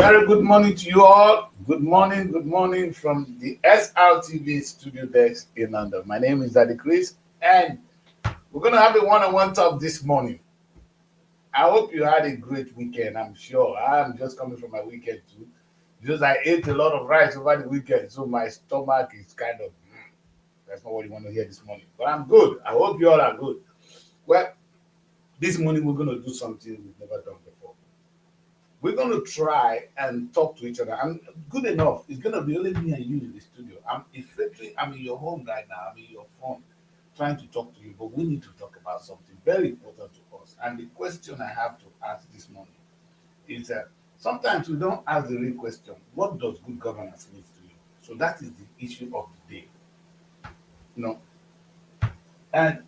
Very good morning to you all. Good morning from the SRTV studio desk in London. My name is Daddy Chris, and we're going to have a one-on-one talk this morning. I hope you had a great weekend. I'm sure. I'm just coming from my weekend too. Just I ate a lot of rice over the weekend, so my stomach is kind of. That's not what you want to hear this morning. But I'm good. I hope you all are good. Well, this morning we're going to do something we've never done before. We're going to try and talk to each other. I'm good enough. It's going to be only me and you in the studio. I'm in your home right now. I'm in your phone trying to talk to you, but we need to talk about something very important to us. And the question I have to ask this morning is that sometimes we don't ask the real question, what does good governance mean to you? So that is the issue of the day. You know, and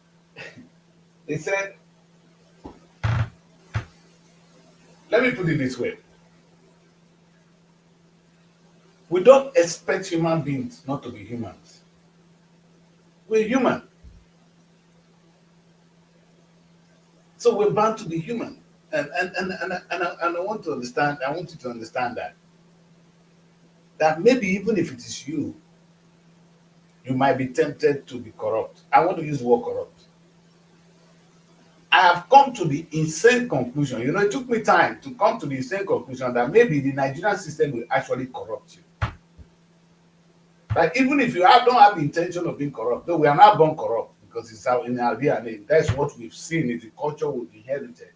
they said, let me put it this way. We don't expect human beings not to be humans. We're human. So we're bound to be human. And I want to understand, I want you to understand that maybe even if it is you, you might be tempted to be corrupt. I want to use the word corrupt. I have come to the insane conclusion. You know, it took me time to come to the insane conclusion that maybe the Nigerian system will actually corrupt you. Like even if you don't have the intention of being corrupt, though we are not born corrupt because it's in our DNA. That's what we've seen. It's the culture we've inherited.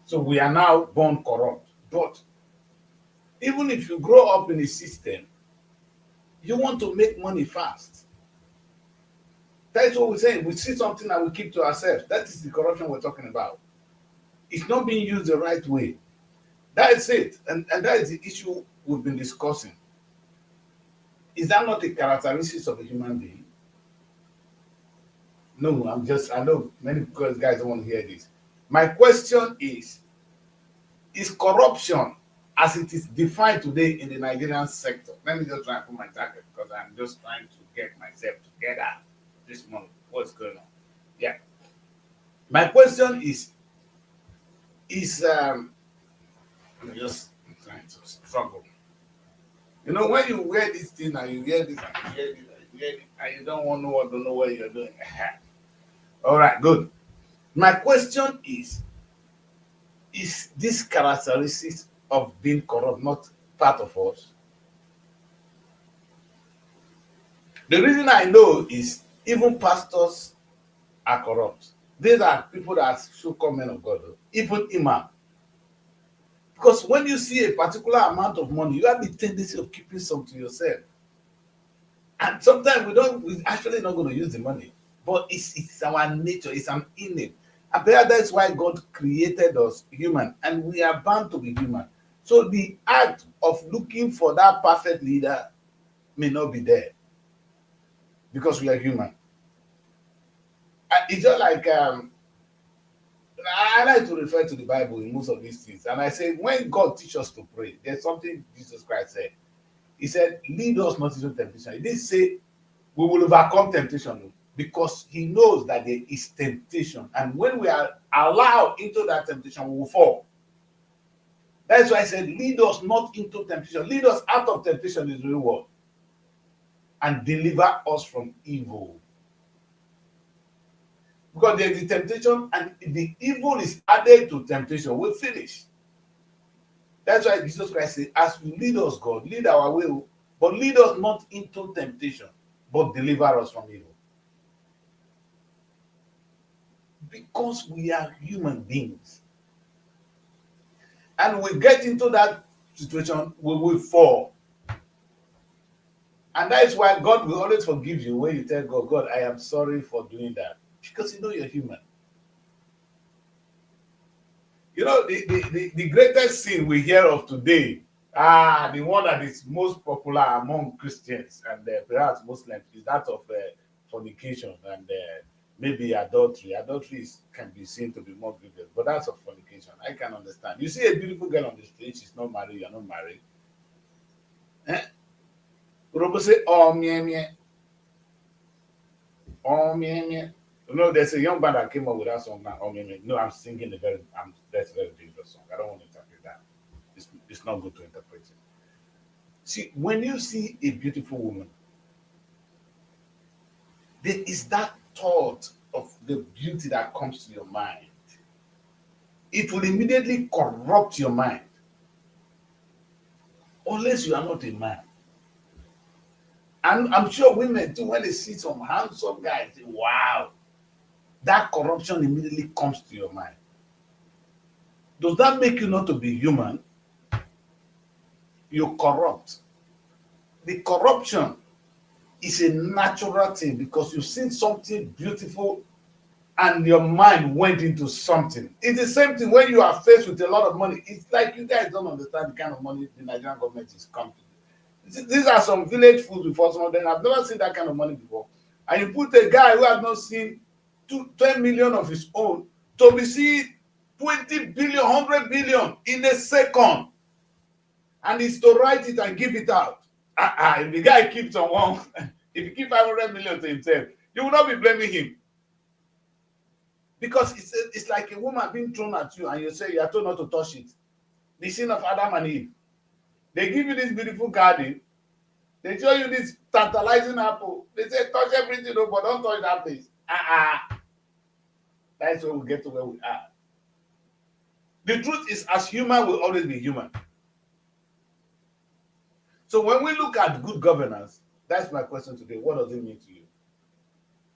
So we are now born corrupt. But even if you grow up in a system, you want to make money fast. That's what we're saying. We see something that we keep to ourselves. That is the corruption we're talking about. It's not being used the right way. That is it. And that is the issue we've been discussing. Is that not a characteristic of a human being? No, I know many guys don't want to hear this. My question is corruption as it is defined today in the Nigerian sector? Let me just try and put my target because I'm just trying to get myself together this morning. What's going on? Yeah. My question is I'm just trying to struggle. You know, when you wear this thing and you hear this and you hear this and you hear it, and you don't want to know what you're doing. All right, good. My question is this characteristics of being corrupt not part of us? The reason I know is even pastors are corrupt. These are people that are so-called men of God, even imam. Because when you see a particular amount of money, you have the tendency of keeping some to yourself. And sometimes we're actually not going to use the money. But it's our nature, it's an innate. And that's why God created us human, and we are bound to be human. So the act of looking for that perfect leader may not be there because we are human. It's just like I like to refer to the Bible in most of these things. And I say, when God teaches us to pray, there's something Jesus Christ said. He said, lead us not into temptation. He didn't say we will overcome temptation, because he knows that there is temptation. And when we are allowed into that temptation, we will fall. That's why I said, lead us not into temptation. Lead us out of temptation is the real word. And deliver us from evil. Because there's the temptation and the evil is added to temptation. We'll finish. That's why Jesus Christ said, as you lead us, God, lead our will, but lead us not into temptation, but deliver us from evil. Because we are human beings. And we get into that situation, we will fall. And that is why God will always forgive you when you tell God, God, I am sorry for doing that. Because you know you're human. You know, the greatest sin we hear of today, the one that is most popular among Christians and perhaps Muslims, is that of fornication and maybe adultery. Adultery can be seen to be more grievous, but that's of fornication. I can understand. You see a beautiful girl on the street, she's not married, you're not married. Urobo say, oh, mie. You know, there's a young man that came up with that song now. Oh, mie. No, I'm singing that's a very dangerous song. I don't want to interpret that. It's not good to interpret it. See, when you see a beautiful woman, there is that thought of the beauty that comes to your mind. It will immediately corrupt your mind, unless you are not a man. And I'm sure women too, when they see some handsome guys, say, wow, that corruption immediately comes to your mind. Does that make you not to be human? You corrupt. The corruption is a natural thing because you've seen something beautiful and your mind went into something. It's the same thing when you are faced with a lot of money. It's like you guys don't understand the kind of money the Nigerian government is coming to. These are some village foods before some of them. I've never seen that kind of money before. And you put a guy who has not seen 10 million of his own to be seeing 20 billion, 100 billion in a second. And he's to write it and give it out. If the guy keeps on one, if he keeps 500 million to himself, you will not be blaming him. Because it's like a woman being thrown at you and you say you are told not to touch it. The sin of Adam and Eve. They give you this beautiful garden. They show you this tantalizing apple. They say touch everything, but don't touch that place. That's where we get to where we are. The truth is, as human, we'll always be human. So when we look at good governance, that's my question today. What does it mean to you?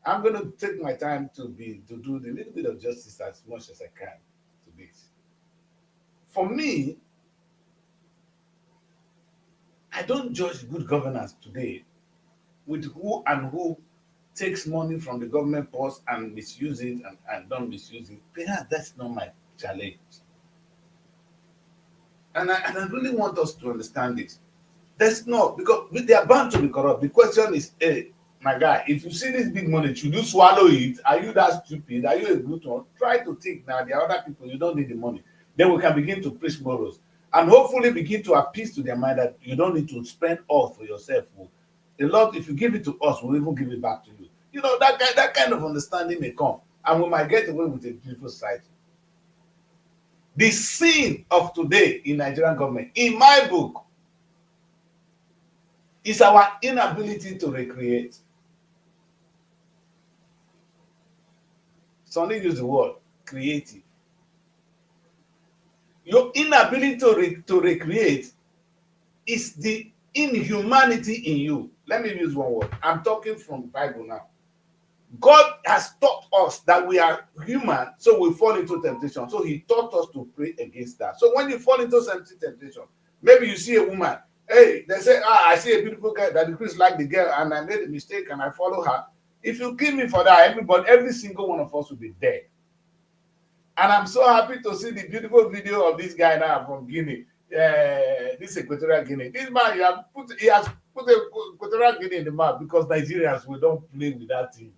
I'm going to take my time to do the little bit of justice as much as I can to this. For me, I don't judge good governance today with who and who takes money from the government purse and misuse it and don't misuse it. Perhaps that's not my challenge. And I really want us to understand this. That's not, because they are bound to be corrupt. The question is, hey, my guy, if you see this big money, should you swallow it? Are you that stupid? Are you a good one? Try to think now. There are other people, you don't need the money. Then we can begin to preach morals and hopefully begin to appease to their mind that you don't need to spend all for yourself. A lot, if you give it to us, we'll even give it back to you. You know, that kind of understanding may come and we might get away with a beautiful society. The sin of today in Nigerian government, in my book, is our inability to recreate. Sonny used the word creative. Your inability to recreate is the inhumanity in you. Let me use one word. I'm talking from the Bible now. God has taught us that we are human, so we fall into temptation. So he taught us to pray against that. So when you fall into temptation, maybe you see a woman, hey, they say, I see a beautiful girl that the priest like the girl and I made a mistake and I follow her. If you kill me for that, every single one of us will be dead. And I'm so happy to see the beautiful video of this guy now from Guinea, this Equatorial Guinea. This man, he has put Equatorial Guinea in the map because Nigerians, we don't play with that thing.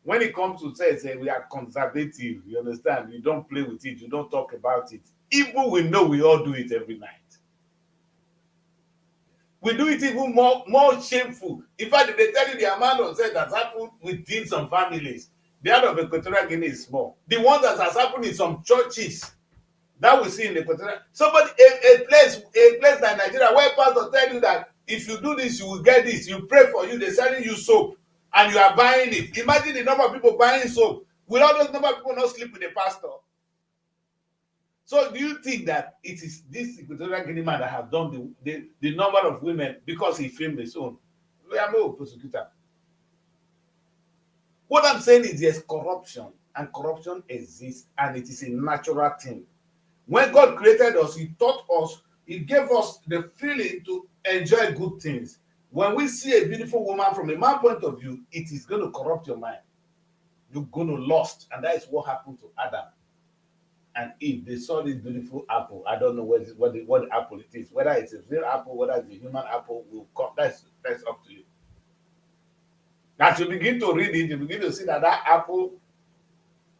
When it comes to say we are conservative, you understand? You don't play with it, you don't talk about it. Even we know we all do it every night. We do it even more shameful. In fact, if they tell you the amount of things that's happened within some families, the out of Equatorial Guinea is small. The one that has happened in some churches that we see in Equatorial, somebody a place like Nigeria where pastors tell you that if you do this, you will get this. You pray for you, they're selling you soap, and you are buying it. Imagine the number of people buying soap. Will all those number of people not sleep with the pastor? So do you think that it is this Equatorial Guinea man that has done the number of women because he filmed his own? We are no prosecutor. What I'm saying is there's corruption, and corruption exists, and it is a natural thing. When God created us, he taught us, he gave us the feeling to enjoy good things. When we see a beautiful woman from a man's point of view, it is going to corrupt your mind. You're going to lust, and that is what happened to Adam and Eve. They saw this beautiful apple. I don't know what apple it is. Whether it's a real apple, whether it's a human apple, will come. That's up to you. As you begin to read it, you begin to see that apple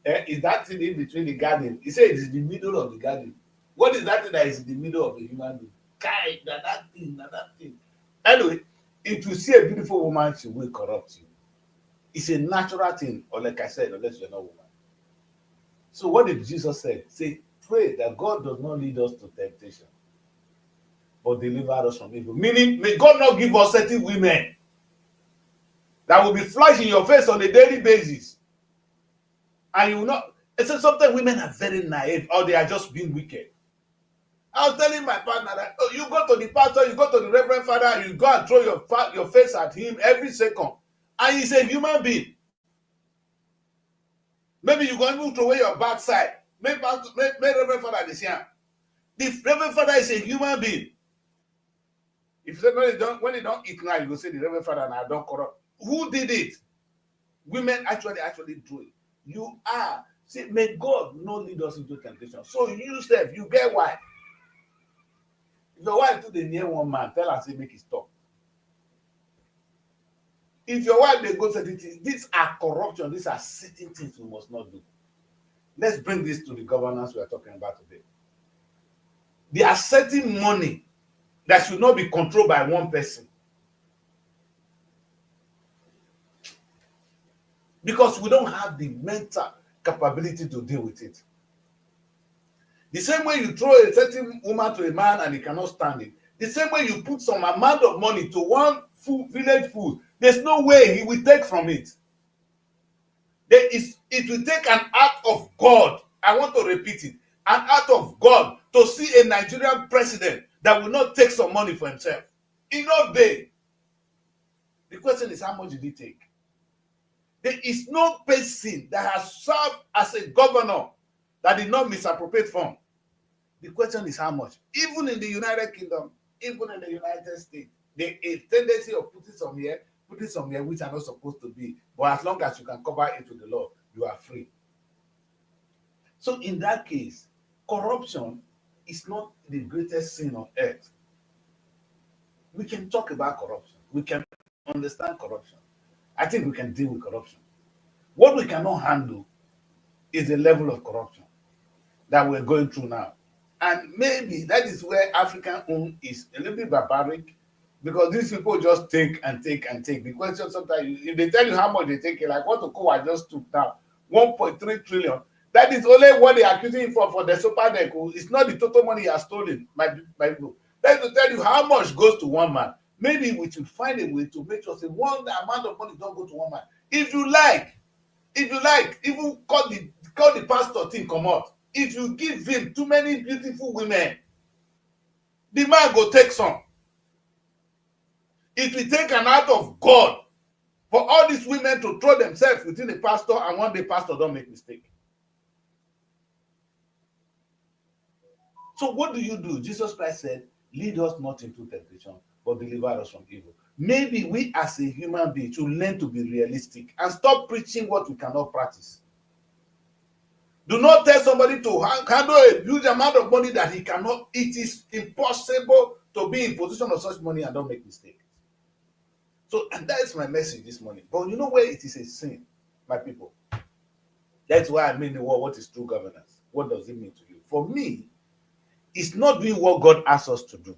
is that thing in between the garden. He said it's in the middle of the garden. What is that thing that is in the middle of the human being? That thing. Anyway, if you see a beautiful woman, she will corrupt you. It's a natural thing, or like I said, unless you're not a woman. So what did Jesus say? Say, pray that God does not lead us to temptation, but deliver us from evil. Meaning, may God not give us certain women that will be flashing your face on a daily basis. And you will not. And so sometimes women are very naive or they are just being wicked. I was telling my partner that, oh, you go to the pastor, you go to the reverend father, you go and throw your face at him every second. And he's a human being. Maybe you go even throw away your backside. Maybe reverend father is here. The reverend father is a human being. If you say when they don't eat now, you go say the reverend father now don't corrupt. Who did it? Women actually do it. You are. See, may God not lead us into temptation. So you self, you get why. If your wife to the near one man, tell her say make it stop. If your wife they go certain things, these are corruption, these are certain things we must not do. Let's bring this to the governance we are talking about today. There are certain money that should not be controlled by one person. Because we don't have the mental capability to deal with it. The same way you throw a certain woman to a man and he cannot stand it, the same way you put some amount of money to one village food, there's no way he will take from it. It will take an act of God. I want to repeat it. An act of God to see a Nigerian president that will not take some money for himself. In no day. The question is, how much did he take? There is no person that has served as a governor that did not misappropriate funds. The question is how much. Even in the United Kingdom, even in the United States, there is a tendency of putting some here which are not supposed to be. But as long as you can cover it with the law, you are free. So in that case, corruption is not the greatest sin on earth. We can talk about corruption. We can understand corruption. I think we can deal with corruption. What we cannot handle is the level of corruption that we're going through now. And maybe that is where African own is a little bit barbaric, because these people just take and take and take. The question sometimes, if they tell you how much they take, like what Okowa just took now, 1.3 trillion, that is only what they are accusing him for the super deck. It's not the total money he has stolen, my people. That's to tell you how much goes to one man. Maybe we should find a way to make sure the amount of money don't go to one man. If you like, even call the pastor thing come out. If you give him too many beautiful women, the man go take some. It will take an act of God for all these women to throw themselves within the pastor, and one day pastor don't make mistake. So what do? Jesus Christ said, lead us not into temptation, but deliver us from evil. Maybe we as a human being should learn to be realistic and stop preaching what we cannot practice. Do not tell somebody to handle a huge amount of money that he cannot. It is impossible to be in possession of such money and don't make mistakes. So, and that is my message this morning. But you know where it is a sin, my people? That's why I mean the word, what is true governance? What does it mean to you? For me, it's not doing what God asks us to do.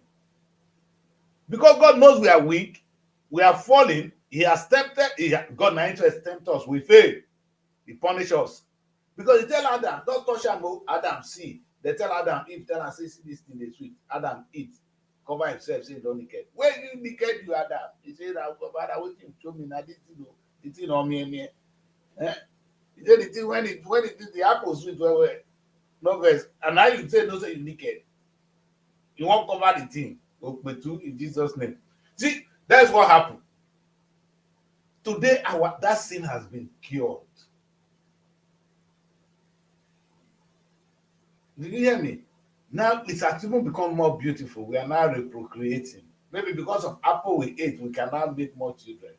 Because God knows we are weak, we are falling, He has tempted, God now to tempt us, we fail, He punishes us. Because He tell Adam, don't touch him, Adam, see. They tell Adam, Eve, tell her, say, see this thing is sweet. Adam, eat. Cover himself, say, don't naked. When you naked, you Adam. He said, Father, what you show me now, this thing on me. Eh? He said, the thing, when it did the apple sweet, well, no verse. And now you say, no, say you naked. You won't cover the thing. But in Jesus' name. See, that's what happened. Today, that sin has been cured. Did you hear me? Now it has even become more beautiful. We are now reprocreating. Maybe because of apple we ate, we can now make more children.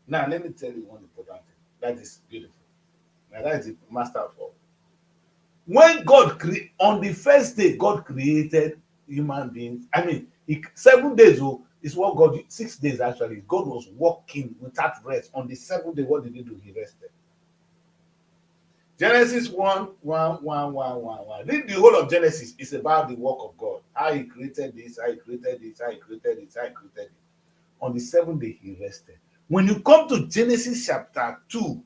Now, let me tell you one important thing. That is beautiful. Now, that is the master of all. When God on the first day, God created human beings. 7 days is what God did. 6 days actually. God was working without rest. On the 7th day, what did He do? He rested. Genesis 1. Read the whole of Genesis. It's about the work of God. How He created this, how He created this, how He created this, how He created it. On the 7th day, He rested. When you come to Genesis chapter 2,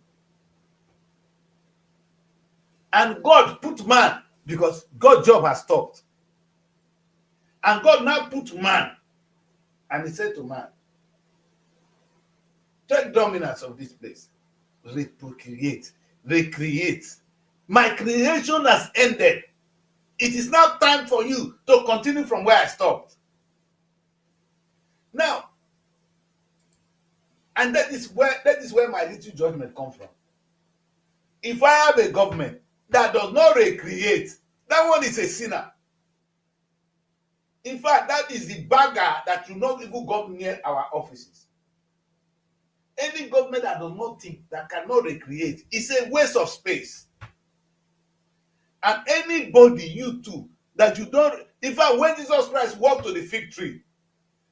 and God put man because God's job has stopped. And God now put man, and he said to man, take dominance of this place, reprocreate, recreate. My creation has ended. It is now time for you to continue from where I stopped. Now, and that is where my little judgment comes from. If I have a government that does not recreate, that one is a sinner. In fact, that is the beggar that should not even go near our offices. Any government that does not think, that cannot recreate, is a waste of space. And anybody, you too, that you don't. In fact, when Jesus Christ walked to the fig tree,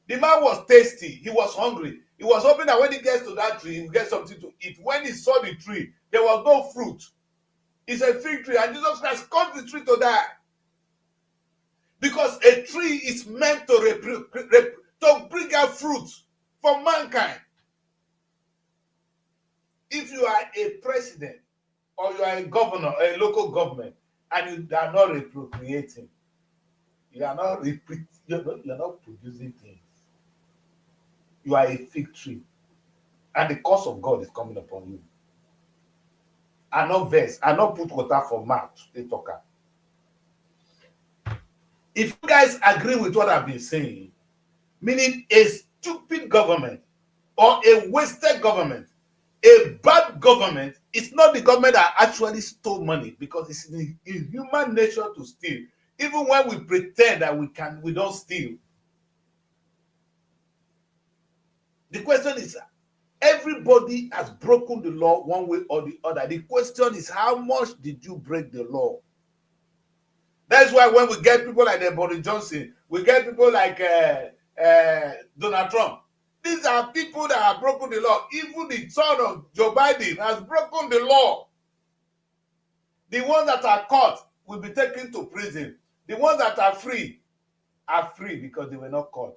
the man was thirsty, he was hungry. He was hoping that when he gets to that tree, he will get something to eat. When he saw the tree, there was no fruit. It's a fig tree, and Jesus Christ caused the tree to die. Because a tree is meant to bring out fruit for mankind. If you are a president or you are a governor or a local government and you are not reprocreating, you are not producing things, you are a fig tree, and the curse of God is coming upon you. I not vex, I not put water for mouth, they talk. If you guys agree with what I've been saying, meaning a stupid government or a wasted government, a bad government, it's not the government that actually stole money, because it's in human nature to steal. Even when we pretend that we don't steal. The question is, everybody has broken the law one way or the other. The question is, how much did you break the law? That's why when we get people like Boris Johnson, we get people like Donald Trump. These are people that have broken the law. Even the son of Joe Biden has broken the law. The ones that are caught will be taken to prison. The ones that are free because they were not caught.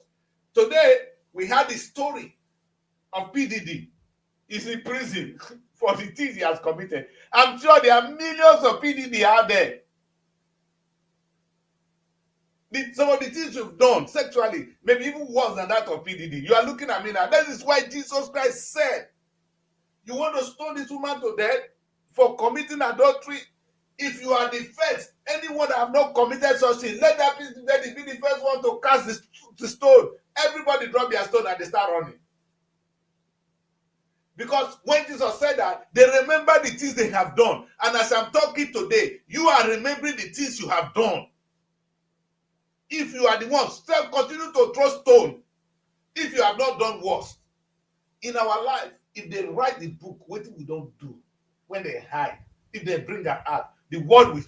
Today, we had the story of PDD. He's in prison for the things he has committed. I'm sure there are millions of PDD out there. Some of the things you've done sexually, maybe even worse than that of PDD. You are looking at me now. That is why Jesus Christ said, you want to stone this woman to death for committing adultery? If you are the first, anyone that have not committed such sin, let that be the first one to cast the stone. Everybody drop their stone and they start running. Because when Jesus said that, they remember the things they have done. And as I'm talking today, you are remembering the things you have done. If you are the one, still continue to throw stone. If you have not done worse. In our life, if they write the book, what we don't do, when they hide, if they bring that out, the world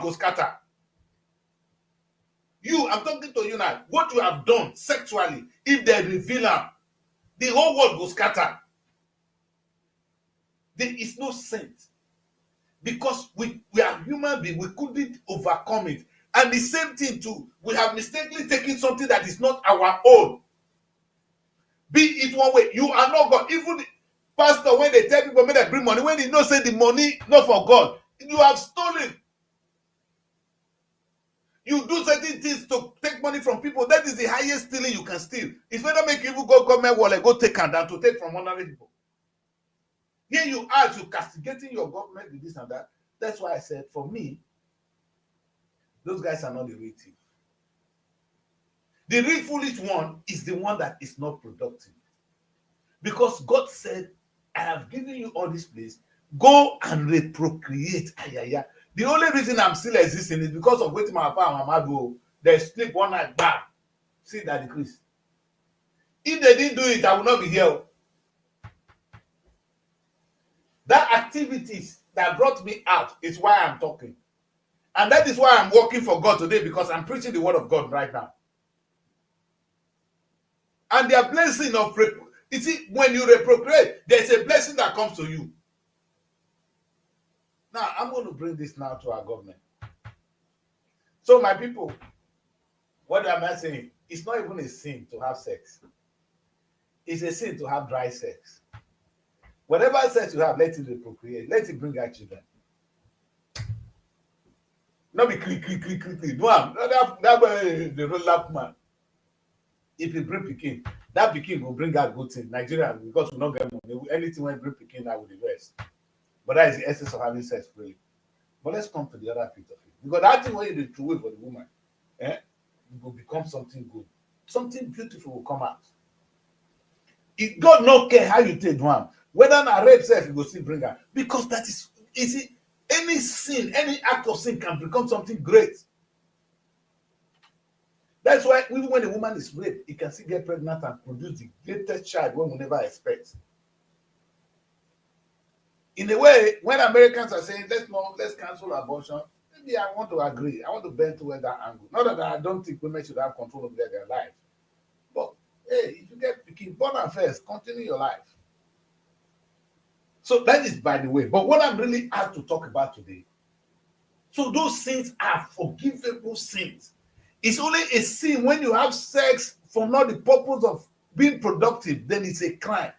goes scatter. I'm talking to you now. What you have done sexually, if they reveal them, the whole world goes scatter. There is no sense. Because we are human beings, we couldn't overcome it. And the same thing too, we have mistakenly taken something that is not our own. Be it one way, you are not God. Even the pastor, when they tell people, when they bring money, when they know say the money not for God, you have stolen. You do certain things to take money from people. That is the highest stealing you can steal. It's better make you go government wallet, go take and than to take from ordinary people. Here you are, you castigating your government with this and that. That's why I said, for me, those guys are not the real thief. The real foolish one is the one that is not productive. Because God said, I have given you all this place. Go and reprocreate. The only reason I'm still existing is because of waiting my papa and mama do. They sleep one night, bam. See that decrease. If they didn't do it, I would not be here. That activities that brought me out is why I'm talking. And that is why I'm working for God today, because I'm preaching the word of God right now. And their blessing of, you see, when you reprocreate, there's a blessing that comes to you. Now, I'm going to bring this now to our government. So, my people, what am I saying? It's not even a sin to have sex. It's a sin to have dry sex. Whatever sex you have, let it reprocreate. Let it bring out children. Not be click, click, click, click, click. No, that boy, the roll up man. If you bring pikin, that pikin will bring out good thing. Nigeria, because we not get money, anything when bring pikin now with the West. But that is the essence of having sex freely. But let's come to the other bit of it. Because that thing when you do true for the woman, it will become something good. Something beautiful will come out. It, God no care how you take one. Whether na rape self, you go still bring her. Because that is easy. Any sin, any act of sin can become something great. That's why even when a woman is raped, it can still get pregnant and produce the greatest child one will never expect. In a way, when Americans are saying let's cancel abortion, maybe I want to agree. I want to bend toward that angle. Not that I don't think women should have control over their life. But hey, if you get picky, born and first, continue your life. So that is by the way. But what I'm really asked to talk about today, so those sins are forgivable sins. It's only a sin when you have sex for not the purpose of being productive, then it's a crime.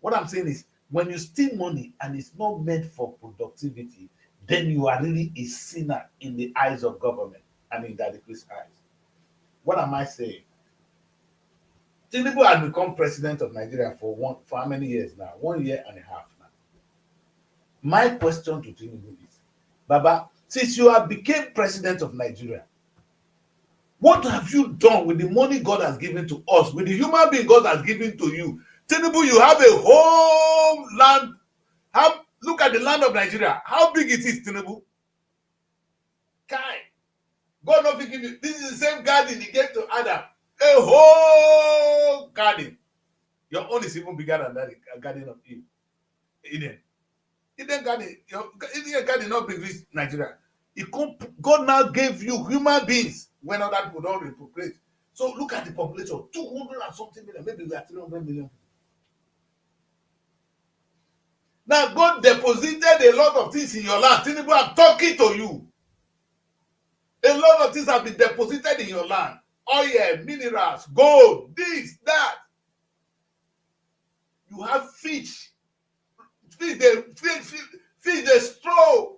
What I'm saying is, when you steal money and it's not meant for productivity, then you are really a sinner in the eyes of government and in Daddy Christ's eyes. What am I saying? Tinubu has become president of Nigeria for how many years now? 1 year and a half now. My question to Tinubu is, Baba, since you have become president of Nigeria, what have you done with the money God has given to us, with the human being God has given to you? Tinubu, you have a whole land. Look at the land of Nigeria. How big it is, Tinubu? Kai. God not give you. This is the same garden he gave to Adam. A whole garden. Your own is even bigger than that garden of Eden. Eden garden not big reach Nigeria. God now gave you human beings when other people don't repopulate. So look at the population, 200 and something million, maybe we are 300 million. Now God deposited a lot of things in your land. Tinubu, I'm talking to you. A lot of things have been deposited in your land. Oil, minerals, gold, this, that. You have fish. Fish, the straw.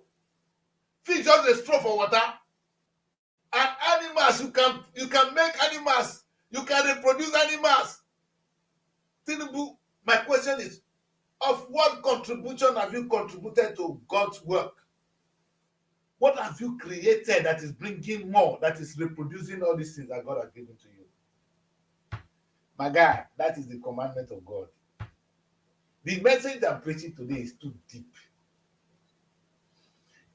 Fish just a straw for water. And animals, you can make animals. You can reproduce animals. Tinubu, my question is, of what contribution have you contributed to God's work? What have you created that is bringing more, that is reproducing all these things that God has given to you? My guy, that is the commandment of God. The message I'm preaching today is too deep.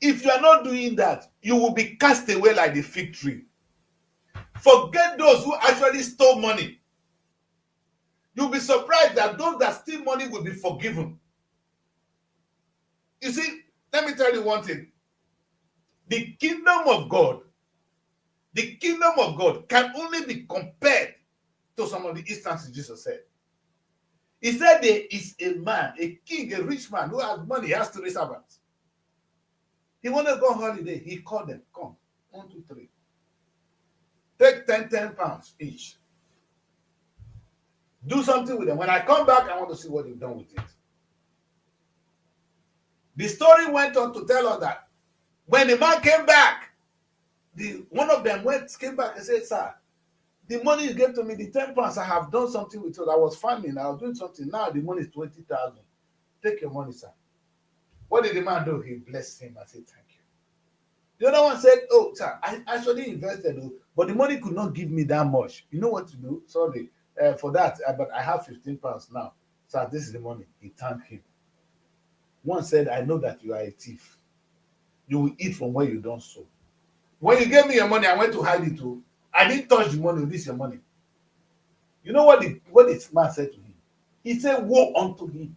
If you are not doing that, you will be cast away like the fig tree. Forget those who actually stole money. You'll be surprised that those that steal money will be forgiven. You see, let me tell you one thing. The kingdom of God can only be compared to some of the instances Jesus said. He said there is a man, a king, a rich man who has money, he has 3 servants. He wanted to go on holiday. He called them, come, 1, 2, 3. Take 10 pounds each. Do something with them. When I come back, I want to see what you've done with it. The story went on to tell us that when the man came back, one of them came back and said, sir, the money you gave to me, the 10 pounds, I have done something with it. I was farming, I was doing something. Now the money is 20,000. Take your money, sir. What did the man do? He blessed him and said, thank you. The other one said, oh, sir, I actually invested, but the money could not give me that much. You know what to do? Sorry for that, but I have 15 pounds now. Sir, this is the money. He thanked him. One said, I know that you are a thief. You will eat from where you don't sow. When you gave me your money, I went to hide it too. I didn't touch the money. This is your money. You know what the man said to him? He said, woe unto him.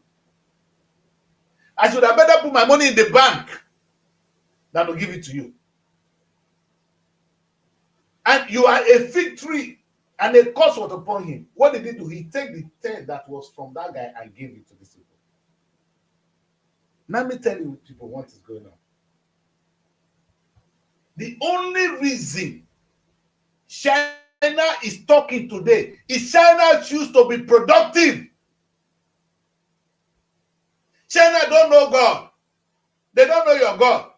I should have better put my money in the bank than to give it to you. And you are a fig tree, and a curse was upon him. What did he do? He took the 10 that was from that guy and gave it to these people. Let me tell you, people, what is going on. The only reason China is talking today is China choose to be productive. China don't know God. They don't know your God.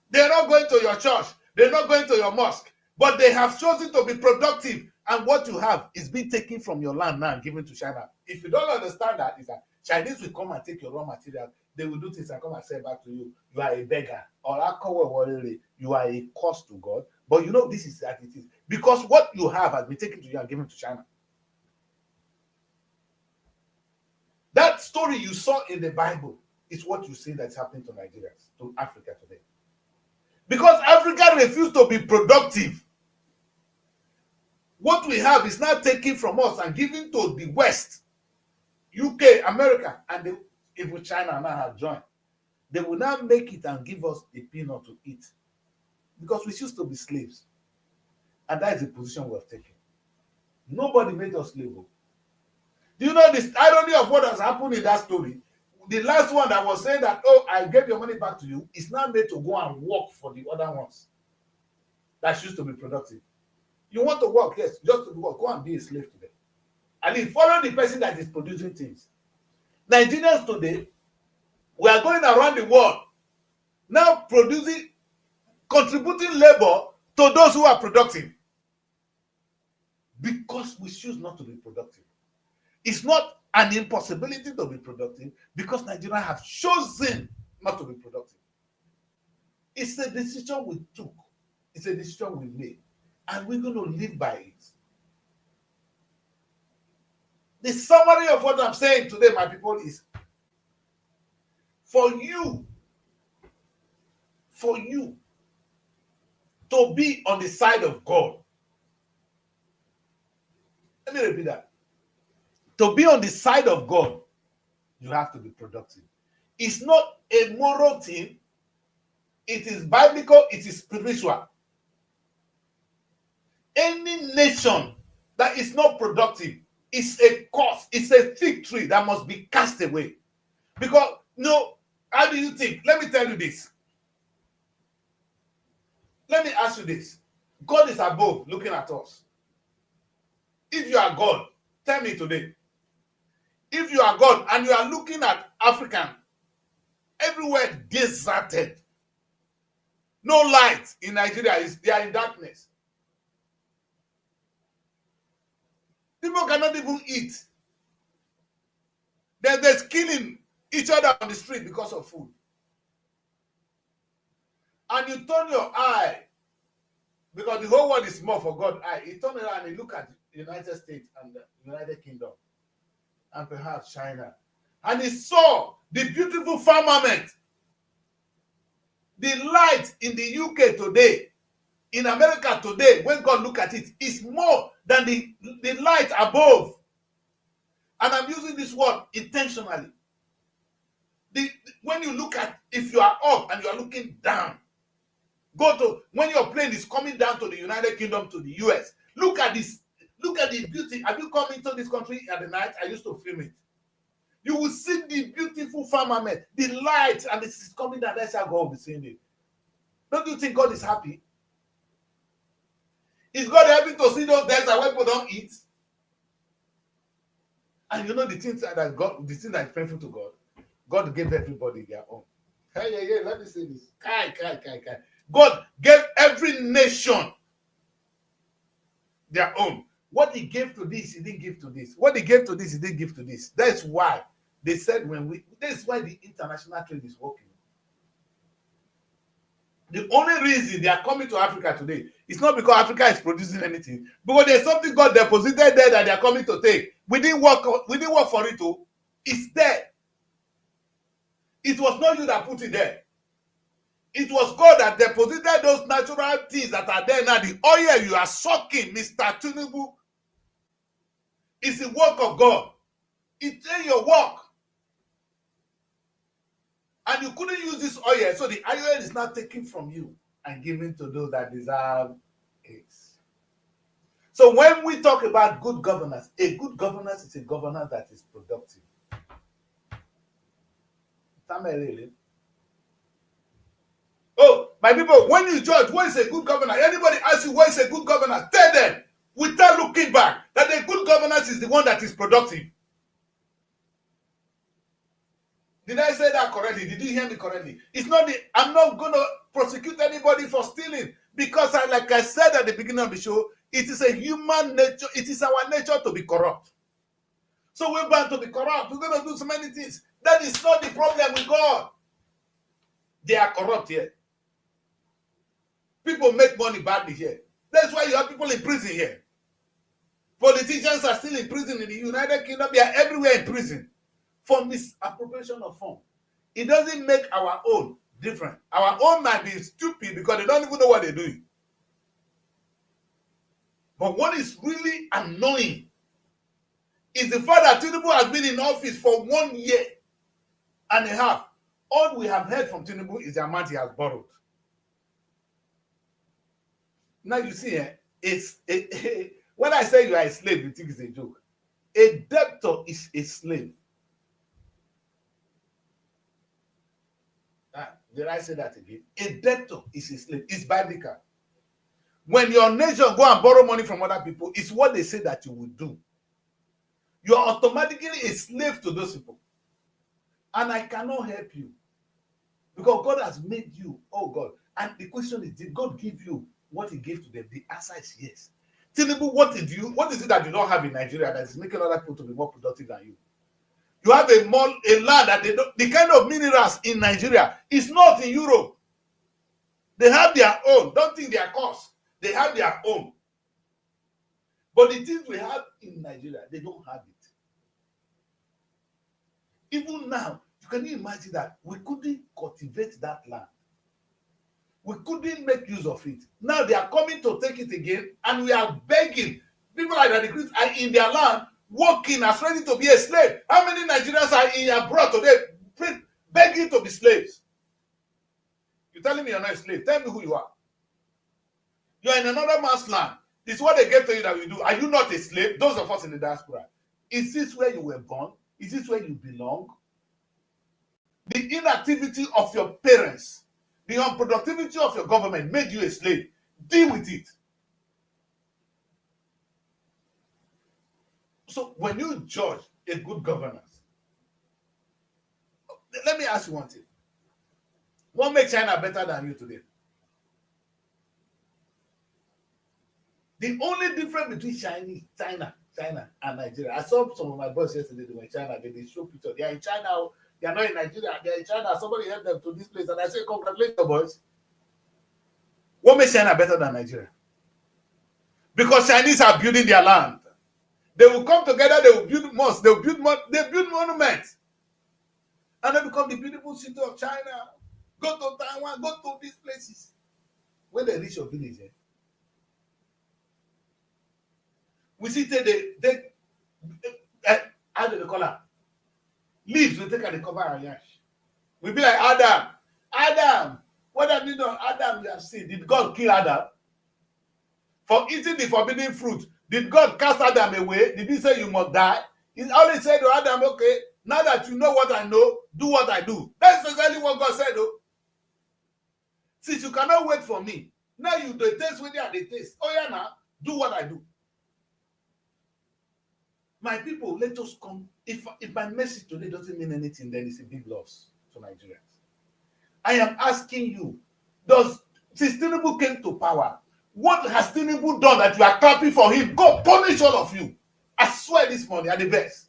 They're not going to your church. They're not going to your mosque. But they have chosen to be productive. And what you have is being taken from your land now and given to China. If you don't understand that, is that Chinese will come and take your raw material. They will do things and come and say back to you, you are a beggar. Or you are a cost to God. But you know, this is that it is. Because what you have has been taken to you and given to China. That story you saw in the Bible is what you see that's happening to Nigerians, to Africa today. Because Africa refused to be productive. What we have is now taken from us and given to the West, UK, America, and even China now have joined. They will now make it and give us a peanut to eat. Because we used to be slaves. And that is the position we have taken. Nobody made us slaves. Do you know this irony of what has happened in that story? The last one that was saying that, oh, I gave your money back to you, is now made to go and work for the other ones that used to be productive. You want to work, yes, just to work, go and be a slave to them. And then follow the person that is producing things. Nigerians today, we are going around the world now producing, contributing labor to those who are productive. Because we choose not to be productive. It's not an impossibility to be productive because Nigeria have chosen not to be productive. It's a decision we took. It's a decision we made. And we're going to live by it. The summary of what I'm saying today, my people, is for you to be on the side of God. Let me repeat that. To be on the side of God, you have to be productive. It's not a moral thing. It is biblical. It is spiritual. Any nation that is not productive is a curse. It's a fig tree that must be cast away. Because, no, how do you think? Let me tell you this. Let me ask you this. God is above looking at us. If you are God, tell me today. If you are God and you are looking at African, everywhere deserted, no light in Nigeria, they are in darkness. People cannot even eat. There's killing each other on the street because of food. And you turn your eye, because the whole world is small for God's eye. You turn around and you look at the United States and the United Kingdom, and perhaps China. And he saw the beautiful firmament. The light in the UK today, in America today, when God look at it, is more than the light above. And I'm using this word intentionally. When you look at, if you are up and you are looking down, go to, when your plane is coming down to the United Kingdom, to the US, look at this. Look at the beauty. Have you come into this country at the night? I used to film it. You will see the beautiful firmament, the light, and this is coming down. That's how God will be seeing it. Don't you think God is happy? Is God happy to see those days that people don't eat? And you know the things that God, the thing that is painful to God, God gave everybody their own. Hey, let me say this. God gave every nation their own. What he gave to this, he didn't give to this. What he gave to this, he didn't give to this. That's why they said that's why the international trade is working. The only reason they are coming to Africa today is not because Africa is producing anything, because there's something God deposited there that they are coming to take. We didn't work for it too. It's there. It was not you that put it there. It was God that deposited those natural things that are there now. The oil you are sucking, Mr. Tinubu, is the work of God. It's in your work. And you couldn't use this oil, so the oil is not taken from you and given to those that deserve it. So when we talk about good governance, a good governance is a governance that is productive. Oh, my people, when you judge what is a good governance, anybody asks you what is a good governance, tell them, without looking back, that a good governance is the one that is productive. Did I say that correctly? Did you hear me correctly? It's not I'm not going to prosecute anybody for stealing because, like I said at the beginning of the show, it is a human nature. It is our nature to be corrupt. So we're bound to be corrupt. We're going to do so many things. That is not the problem with God. They are corrupt here. People make money badly here. That's why you have people in prison here. Politicians are still in prison in the United Kingdom. They are everywhere in prison for misappropriation of funds. It doesn't make our own different. Our own might be stupid because they don't even know what they're doing. But what is really annoying is the fact that Tinubu has been in office for 1 year and a half. All we have heard from Tinubu is the amount he has borrowed. Now you see, when I say you are a slave, you think it's a joke. A debtor is a slave. Did I say that again? A debtor is a slave. It's biblical. When your nation go and borrow money from other people, it's what they say that you will do. You are automatically a slave to those people. And I cannot help you. Because God has made you, oh God. And the question is, did God give you what he gave to them? The answer is yes. Tinubu, what is it that you don't have in Nigeria that is making other people to be more productive than you? You have a land that they don't, the kind of minerals in Nigeria is not in Europe. They have their own. Don't think they are cost. They have their own. But the things we have in Nigeria, they don't have it. Even now, can you imagine that we couldn't cultivate that land? We couldn't make use of it. Now they are coming to take it again, and we are begging. People like that are in their land, working as ready to be a slave. How many Nigerians are in abroad today begging to be slaves? You're telling me you're not a slave. Tell me who you are. You're in another man's land. This is what they get to you that we do. Are you not a slave? Those of us in the diaspora. Is this where you were born? Is this where you belong? The inactivity of your parents, the unproductivity of your government made you a slave. Deal with it. So when you judge a good governance, let me ask you one thing. What makes China better than you today? The only difference between China and Nigeria. I saw some of my boys yesterday. They were in China. They show pictures. They are in China. They are not in Nigeria. They are in China. Somebody helped them to this place. And I say, congratulations, boys. What makes China better than Nigeria? Because Chinese are building their land. They will come together. They will build mosques. They will build monuments. And they become the beautiful city of China. Go to Taiwan. Go to these places. When they reach your village, we see how do they call her? Leaves, we take and they cover our yash. We be like, Adam, what have you done? Adam, you have seen. Did God kill Adam? For eating the forbidden fruit, did God cast Adam away? Did he say you must die? He only said to Adam, okay, now that you know what I know, do what I do. That's exactly what God said, though. Since you cannot wait for me, now you the taste with they taste. Oh yeah, now, do what I do. My people, let us come. If my message today doesn't mean anything, then it's a big loss to Nigerians. I am asking you, since Tinubu came to power, what has Tinubu done that you are clapping for him? God punish all of you. I swear this morning at the best.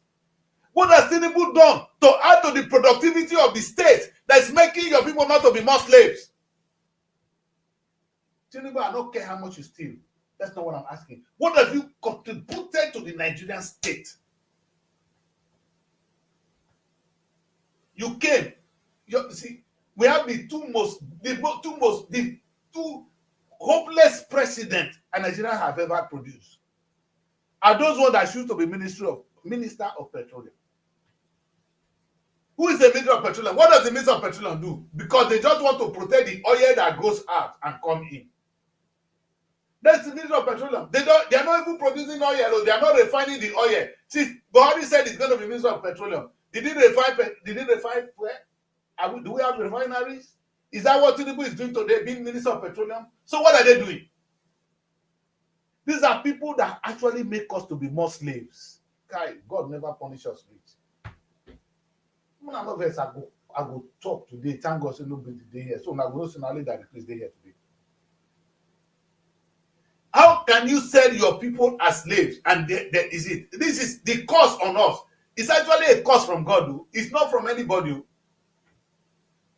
What has Tinubu done to add to the productivity of the state that is making your people not to be more slaves? Tinubu, I don't care how much you steal. That's not what I'm asking. What have you contributed to the Nigerian state? You came. See, we have the two hopeless presidents a Nigeria have ever produced. Are those ones that used to be Minister of Petroleum? Who is the Minister of Petroleum? What does the Minister of Petroleum do? Because they just want to protect the oil that goes out and come in. That's the Minister of Petroleum. They are not even producing oil. They are not refining the oil. See, Buhari said it's going to be Minister of Petroleum. Did he refine where? Do we have refineries? Is that what Tinubu is doing today, being Minister of Petroleum? So what are they doing? These are people that actually make us to be more slaves. God never punish us with. I go talk today. Thank God say nobody dey here. So now we know say only that the place dey here today. How can you sell your people as slaves? And there is it. This is the curse on us. It's actually a curse from God. It's not from anybody.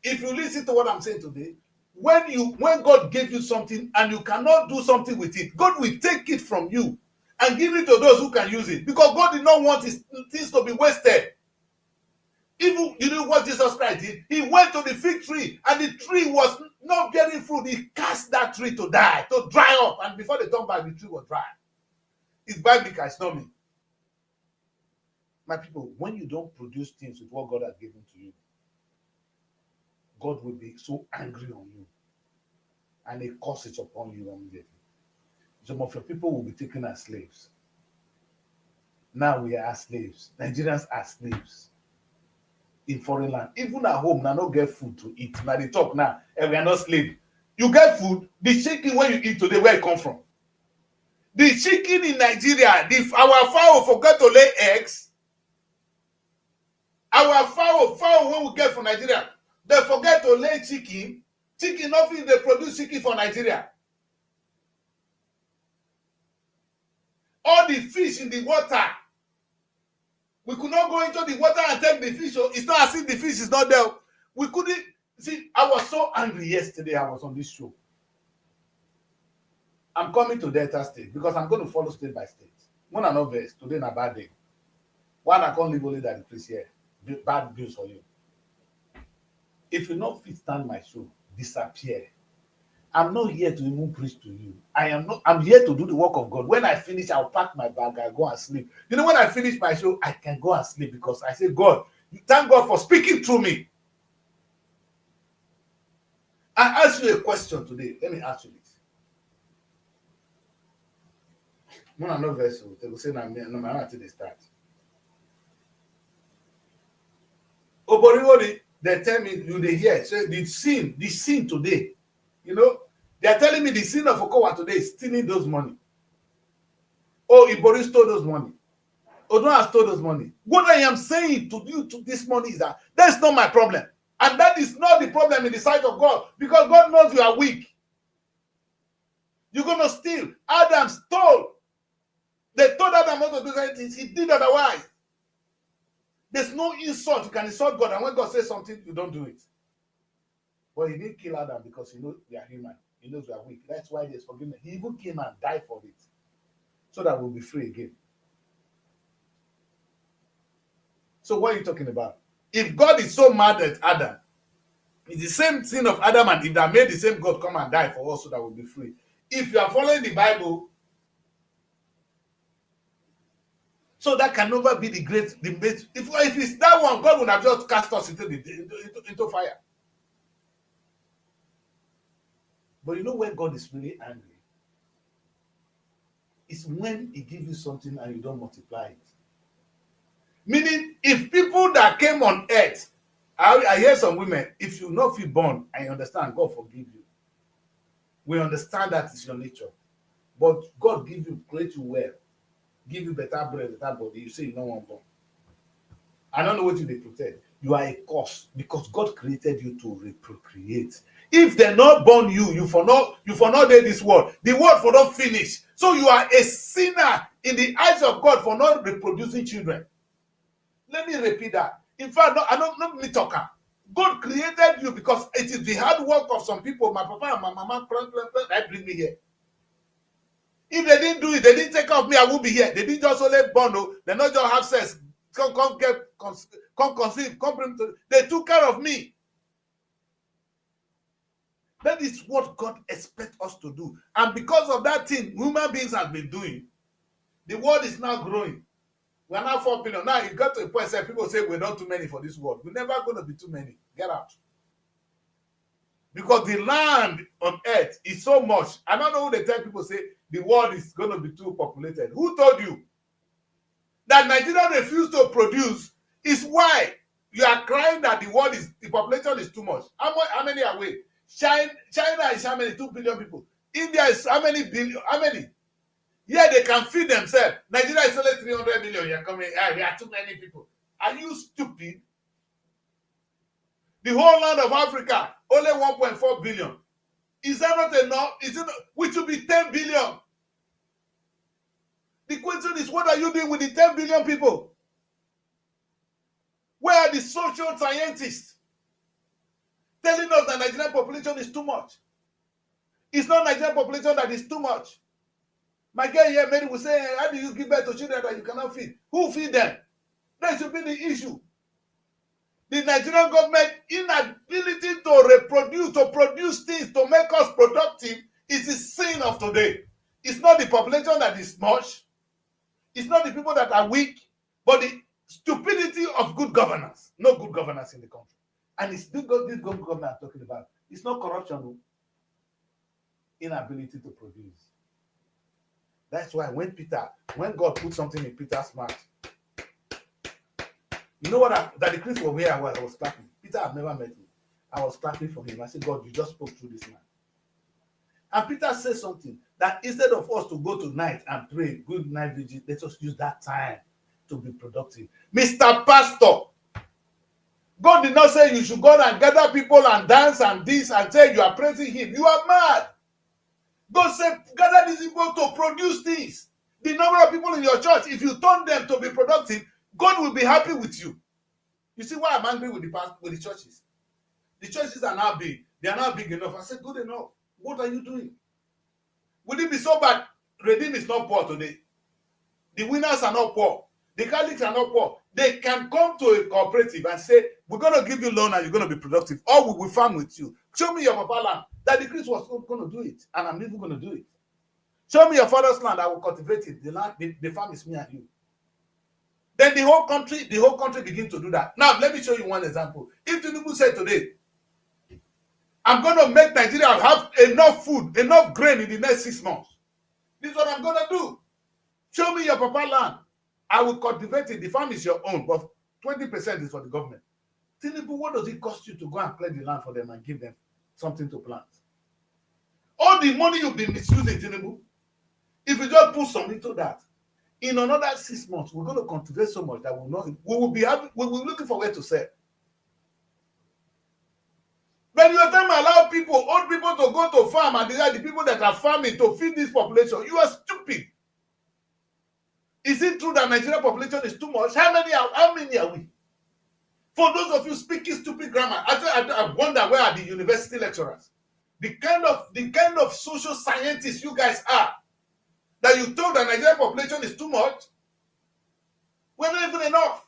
If you listen to what I'm saying today, when God gave you something and you cannot do something with it, God will take it from you and give it to those who can use it, because God did not want his things to be wasted. Even you know what Jesus Christ did? He went to the fig tree and the tree was not bearing fruit. He cast that tree to die, to dry up, and before they come back, the tree was dry. It's biblical, it's not me. My people, when you don't produce things with what God has given to you, God will be so angry on you, and a curse it upon you immediately. Some of your people will be taken as slaves. Now we are as slaves. Nigerians are slaves in foreign land. Even at home, now not get food to eat. Now they talk now, and we are not slaves. You get food, the chicken when you eat today, where it come from? The chicken in Nigeria, our fowl forget to lay eggs. Our fowl when we get from Nigeria, they forget to lay chicken. Chicken, nothing they produce chicken for Nigeria. All the fish in the water, we could not go into the water and take the fish. So it's not as if the fish is not there. We couldn't see. I was so angry yesterday. I was on this show. I'm coming to Delta State because I'm going to follow state by state. When I know this, today is a bad day. One I can't live only that the place here. Bad news for you. If you not fit stand my show, disappear. I'm not here to even preach to you. I'm here to do the work of God. When I finish, I'll pack my bag, I'll go and sleep. You know, when I finish my show, I can go and sleep because I say, God, thank God for speaking through me. I ask you a question today. Let me ask you this. When I know verse, they will say, no matter until they start. Oborigori, they tell me, you they hear, so the sin today, you know, they are telling me the sin of Okowa today is stealing those money. Oh, Ibori stole those money. Odona stole those money. What I am saying to you to this money is that that's not my problem. And that is not the problem in the sight of God, because God knows you are weak. You're going to steal. Adam stole. They told Adam not to do anything. He did otherwise. There's no insult. You can insult God, and when God says something, you don't do it. But he didn't kill Adam because he knows we are human. He knows we are weak. That's why there's forgiveness. He even came and died for it, so that we'll be free again. So what are you talking about? If God is so mad at Adam, it's the same sin of Adam and Eve that made the same God come and die for us so that we'll be free. If you are following the Bible, so that can never be the great debate. If it's that one, God would have just cast us into fire. But you know when God is really angry? It's when he gives you something and you don't multiply it. Meaning, if people that came on earth, I hear some women, if you not feel born, I understand, God forgive you. We understand that is your nature. But God give you, create you well, give you better bread, better body. You say you don't want born. I don't know what you they protect. You are a curse because God created you to reprocreate. If they not born you, you for not do this world. The world for not finish. So you are a sinner in the eyes of God for not reproducing children. Let me repeat that. In fact, no, I don't let me talk. God created you because it is the hard work of some people. My papa and my mama, that bring me here. If they didn't do it, they didn't take care of me, I won't be here. They didn't just only born, no. They not just have sex. Come conceive, come bring to. They took care of me. That is what God expects us to do. And because of that thing, human beings have been doing. The world is now growing. We are now 4 billion. Now you got to a point where people say we're not too many for this world. We're never going to be too many. Get out. Because the land on earth is so much. I don't know who they tell people say the world is going to be too populated. Who told you? That Nigeria refused to produce is why you are crying that the population is too much. How many are we? China is how many? 2 billion people. India is how many billion? How many? Yeah, they can feed themselves. Nigeria is only 300 million. You're coming. We are too many people. Are you stupid? The whole land of Africa, only 1.4 billion. Is that not enough? Is it not, which should be 10 billion? The question is, what are you doing with the 10 billion people? Where are the social scientists telling us that Nigerian population is too much? It's not Nigerian population that is too much. My girl here, many will say, how do you give birth to children that you cannot feed? Who feed them? That should be the issue. The Nigerian government inability to reproduce, to produce things, to make us productive is the sin of today. It's not the population that is much. It's not the people that are weak, but the stupidity of good governance. No good governance in the country. And it's this good governance I'm talking about. It's not corruption, inability to produce. That's why when God put something in Peter's mouth, you know what? That the Christ was where I was clapping. Peter had never met me. I was clapping for him. I said, God, you just spoke through this man. And Peter said something that instead of us to go tonight and pray, good night vigil, let us use that time to be productive. Mr. Pastor, God did not say you should go and gather people and dance and this and say you are praising him. You are mad. God said, gather these people to produce things. The number of people in your church, if you turn them to be productive, God will be happy with you. You see why I'm angry with the churches? The churches are now big. They are now big enough. I said, good enough. What are you doing? Would it be so bad? Redeem is not poor today. The winners are not poor. The Catholics are not poor. They can come to a cooperative and say, we're going to give you loan and you're going to be productive. Or we will farm with you. Show me your papa land. That the Christ was not going to do it. And I'm even going to do it. Show me your father's land. I will cultivate it. The land, the farm is me and you. Then the whole country begin to do that. Now, let me show you one example. If Tinubu said today, I'm going to make Nigeria have enough food, enough grain in the next 6 months. This is what I'm going to do. Show me your papa land. I will cultivate it. The farm is your own, but 20% is for the government. Tinubu, what does it cost you to go and clear the land for them and give them something to plant? All the money you've been misusing, Tinubu, if you just put some into that, in another 6 months, we're going to cultivate so much that we will be happy, we will be looking for where to sell. When you time allow people, old people to go to farm and they are the people that are farming to feed this population, you are stupid. Is it true that Nigerian population is too much? How many are we? For those of you speaking stupid grammar, I wonder where are the university lecturers? The kind of social scientists you guys are, that you told that Nigerian population is too much. We're not even enough.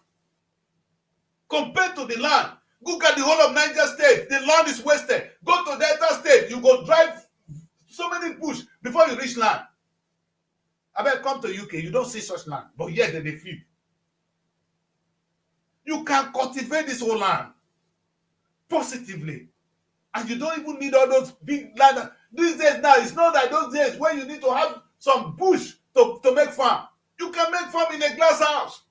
Compared to the land, look at the whole of Niger State. The land is wasted. Go to Delta State. You go drive so many bush before you reach land. I bet come to UK. You don't see such land. But yet they feed. You can cultivate this whole land positively. And you don't even need all those big land. These days now, it's not like those days where you need to have some bush to make farm. You can make farm in a glass house.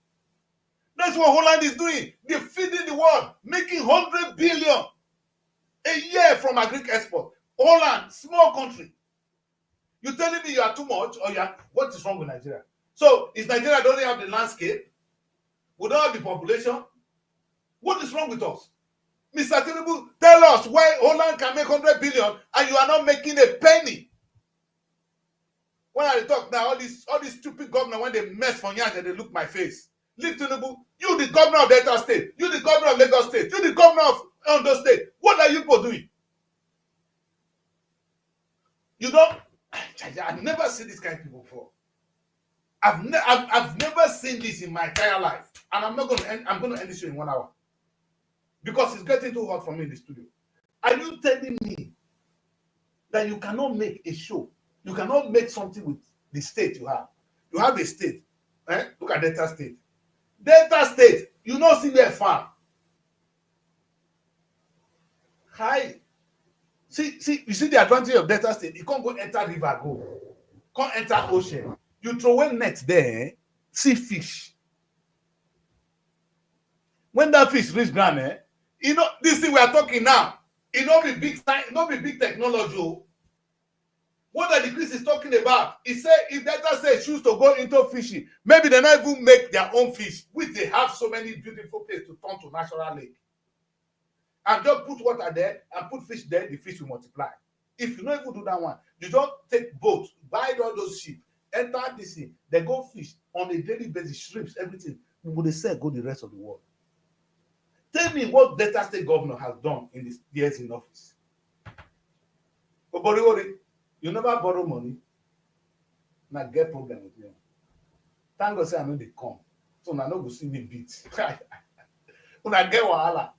That's what Holland is doing. They're feeding the world, making 100 billion a year from agric export. Holland, small country. You're telling me you are too much, or what is wrong with Nigeria? So is Nigeria don't have the landscape? We don't have the population? What is wrong with us? Mr. Tinubu, tell us why Holland can make 100 billion and you are not making a penny. When I talk now, all these stupid governors, when they mess for Yanja, they look my face. Leave Tinubu. You the governor of Delta State. You the governor of Lagos State. You the governor of Ondo State. What are you people doing? You don't. I've never seen this kind of people before. I've never seen this in my entire life, and I'm going to end this show in 1 hour because it's getting too hot for me in the studio. Are you telling me that you cannot make a show? You cannot make something with the state you have. You have a state. Look at Delta State. Delta State, you don't see their farm. Hi. See, you see the advantage of Delta State. You can't go enter river, can't enter ocean. You throw a net there, see fish. When that fish reach ground, this thing we are talking now, it not be big science, not be big technology. What are the Chris is talking about? He said if Delta State choose to go into fishing, maybe they not even make their own fish, which they have so many beautiful places to turn to natural lake. and just put water there and put fish there, the fish will multiply. If you don't even do that one, you don't take boat, buy all those ship, enter this thing, they go fish on a daily basis, shrimps, everything. Will they sell go the rest of the world? Tell me what Delta State governor has done in his years in office. Oboriwori, you never borrow money, na get problem with me. Thank God say I know they come, so na no go see me beat. Una get wahala.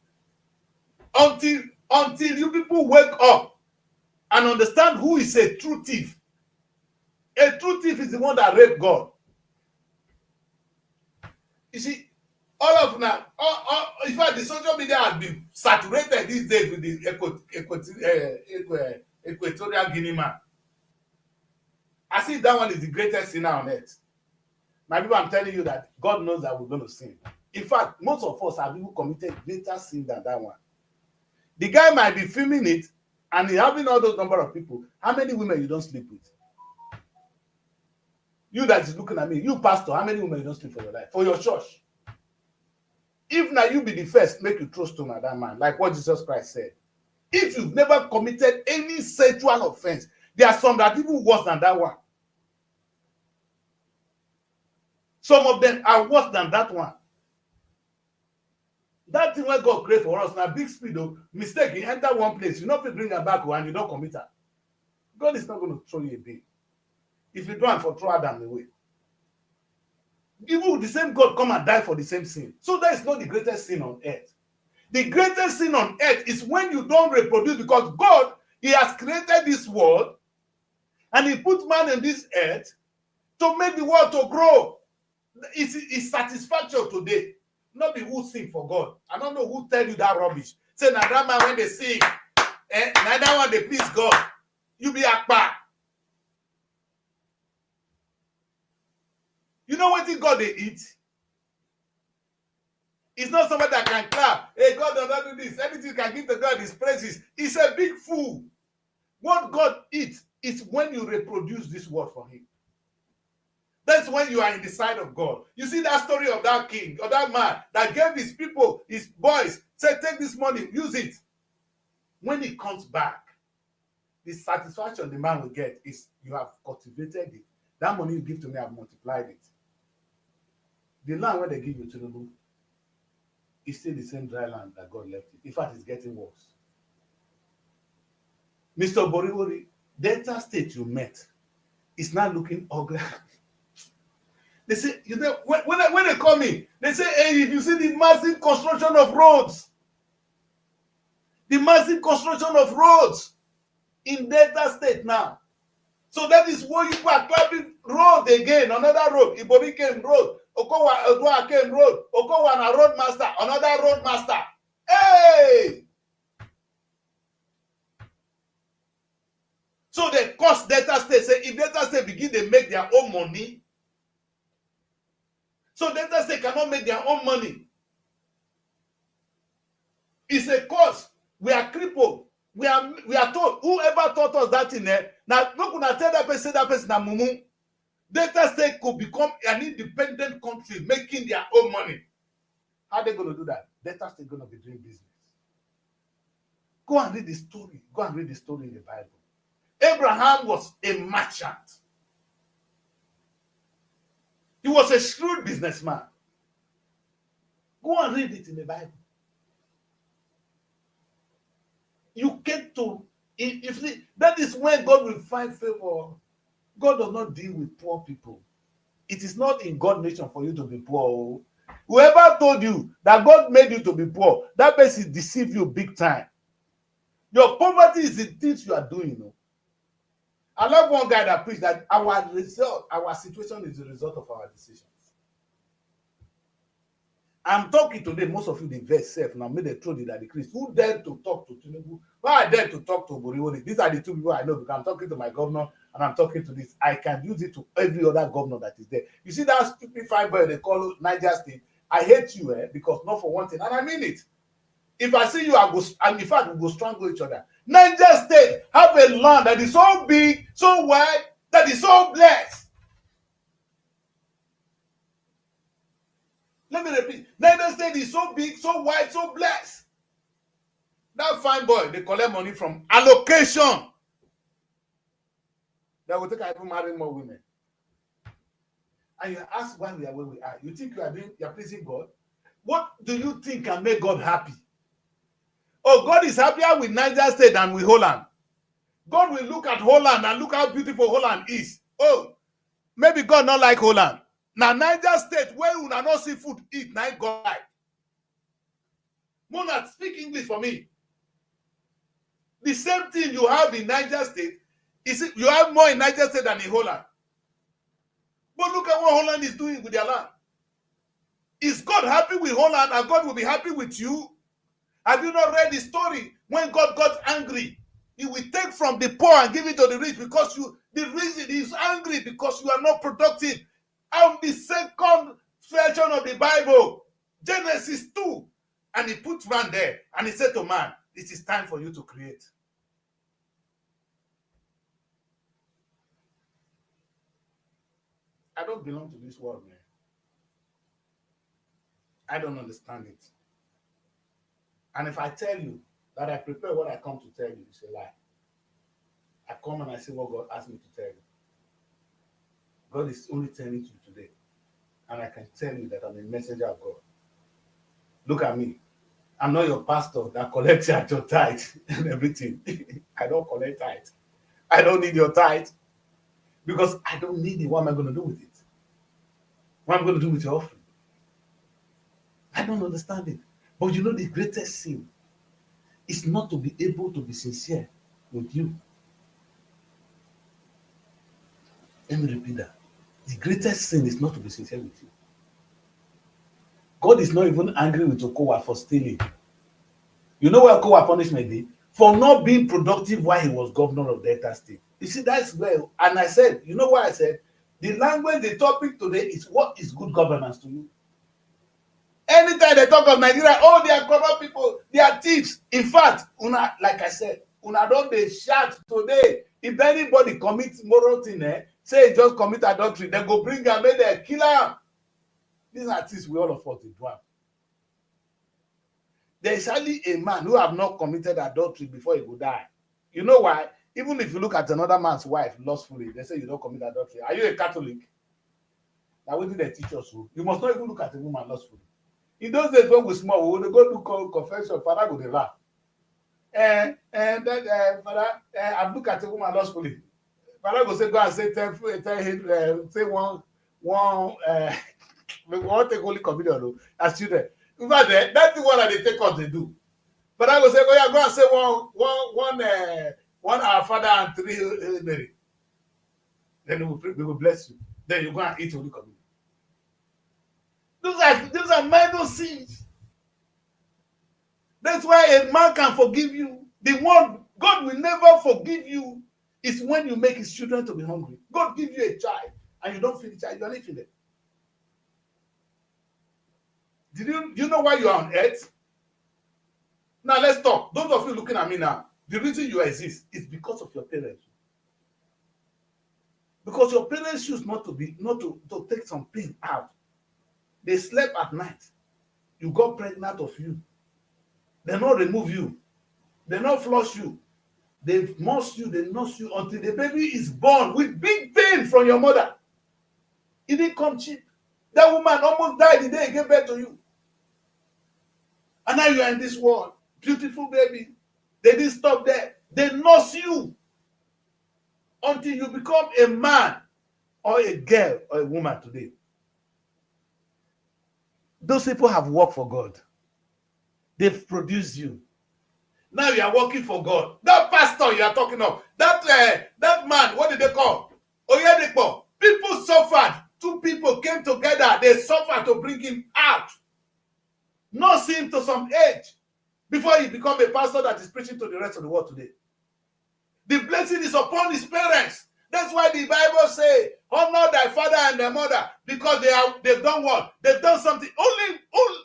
Until you people wake up and understand who is a true thief. A true thief is the one that raped God. You see, all of now, in fact, the social media has been saturated these days with the Equatorial Guinea man. I see that one is the greatest sinner on earth. My people, I'm telling you that God knows that we're going to sin. In fact, most of us have even committed greater sin than that one. The guy might be filming it and he having all those number of people. How many women you don't sleep with? You that is looking at me, you pastor, how many women you don't sleep for your life? For your church. If now you be the first, make you throw stone at that man, like what Jesus Christ said. If you've never committed any sexual offense, there are some that even worse than that one. Some of them are worse than that one. That thing when God create for us, now big speed of mistake, you enter one place, you not bring her back and you don't commit her. God is not going to throw you a bill. If you do it for throw Adam away. Even the same God come and die for the same sin. So that is not the greatest sin on earth. The greatest sin on earth is when you don't reproduce, because God, he has created this world and he put man in this earth to make the world to grow. It's satisfaction today. Not be who sing for God. I don't know who tell you that rubbish. Say now that man when they sing, now that one they please God. You be akpa. You know what God they eat? It's not somebody that can clap. Hey, God does not do this. Anything you can give to God is praises. It's a big fool. What God eats is when you reproduce this word for him. That's when you are in the side of God. You see that story of that king or that man that gave his people, his boys, said, take this money, use it. When he comes back, the satisfaction the man will get is you have cultivated it. That money you give to me, I've multiplied it. The land where they give you to the book is still the same dry land that God left it. In fact, it's getting worse. Mr. Boriwori, Delta State you met is now looking ugly. They say, you know, when they call me, they say, hey, if you see the massive construction of roads, in Delta State now. So that is why you are clapping road again, another road, Iboriken road, Okowa Aken road, Okowa na road master, another road master. Hey! So they cost Delta State. Say if Delta State begin to make their own money, so Delta State cannot make their own money. It's a cost. We are crippled. We are told, whoever taught us that in there, now look when I tell that person na mumu. Delta State could become an independent country making their own money. How are they going to do that? Delta State going to be doing business. Go and read the story. Go and read the story in the Bible. Abraham was a merchant. He was a shrewd businessman. Go and read it in the Bible. You get to, if that is when God will find favor. God does not deal with poor people. It is not in God's nature for you to be poor. Whoever told you that God made you to be poor, that person deceived you big time. Your poverty is the things you are doing. You know? I love one guy that preached that our situation is the result of our decisions. I'm talking today, most of you, the verse self, now made a truth that the Christ. Who dared to talk to Tinubu? Who I dared to talk to Boriwori? These are the two people I know, because I'm talking to my governor and I'm talking to this. I can use it to every other governor that is there. You see that stupid fine boy they call Niger State? I hate you, because not for one thing, and I mean it. If I see you, I go, and in fact, we go strangle each other. Niger State have a land that is so big, so wide, that is so blessed. Let me repeat. Niger State is so big, so wide, so blessed. That fine boy, they collect money from allocation. That will take even marry more women. And you ask why we are where we are. You think you are pleasing God? What do you think can make God happy? Oh, God is happier with Niger State than with Holland. God will look at Holland and look how beautiful Holland is. Oh, maybe God not like Holland. Now Niger State, where you not see food eat, now God like. Mona, speak English for me. The same thing you have in Niger State, you have more in Niger State than in Holland. But look at what Holland is doing with their land. Is God happy with Holland and God will be happy with you? Have you not read the story? When God got angry, he will take from the poor and give it to the rich because the reason he is angry because you are not productive. On the second version of the Bible, Genesis 2, and he put man there and he said to man, it is time for you to create. I don't belong to this world, man. I don't understand it. And if I tell you that I prepare what I come to tell you, it's a lie. I come and I say what God asked me to tell you. God is only telling you today. And I can tell you that I'm a messenger of God. Look at me. I'm not your pastor that collects at your tithe and everything. I don't collect tithe. I don't need your tithe. Because I don't need it. What am I going to do with it? What am I going to do with your offering? I don't understand it. But you know the greatest sin is not to be able to be sincere with you. Let me repeat that. The greatest sin is not to be sincere with you. God is not even angry with Okowa for stealing. You know where Okowa punishment is? For not being productive while he was governor of Delta State. You see, that's where, and I said, you know why I said, the language, the topic today is what is good governance to you? Anytime they talk of Nigeria, oh, they are corrupt people, they are thieves. In fact, like I said, una don't they shout today. If anybody commits moral thing, say he just commit adultery, they go bring am, make dem kill am. These are things we all of us dey do am. There is hardly a man who have not committed adultery before he go die. You know why? Even if you look at another man's wife lustfully, they say you don't commit adultery. Are you a Catholic? Now wetin dem teach us o? You must not even look at a woman lustfully. In those days when we small, we dey go do confession, father go dey laugh. Father, I look at a woman lustfully. Father go say, go and say, tell him, say one, we won't take holy communion o, as children. In fact, that's the one that they take us dey do. Father go say, oh yeah, go and say one our Father and three Hail Mary. Then we will bless you. Then you go and eat holy communion. Those are minor sins. That's why a man can forgive you. The one God will never forgive you is when you make his children to be hungry. God give you a child and you don't feed the child, you are not feeding them. Do you know why you are on earth? Now let's talk. Those of you looking at me now, the reason you exist is because of your parents. Because your parents choose not to take some pain out. They slept at night. You got pregnant of you. They not remove you. They not flush you. They nurse you until the baby is born with big pain from your mother. It didn't come cheap. That woman almost died the day he gave birth to you. And now you are in this world. Beautiful baby. They didn't stop there. They nurse you until you become a man or a girl or a woman today. Those people have worked for God. They've produced you. Now you are working for God. That pastor you are talking of, that man, what did they call? Oyedepo. People suffered. Two people came together. They suffered to bring him out. Nurse him to some age before he become a pastor that is preaching to the rest of the world today. The blessing is upon his parents. That's why the Bible says, honor thy father and thy mother, because they've done what? They've done something. Only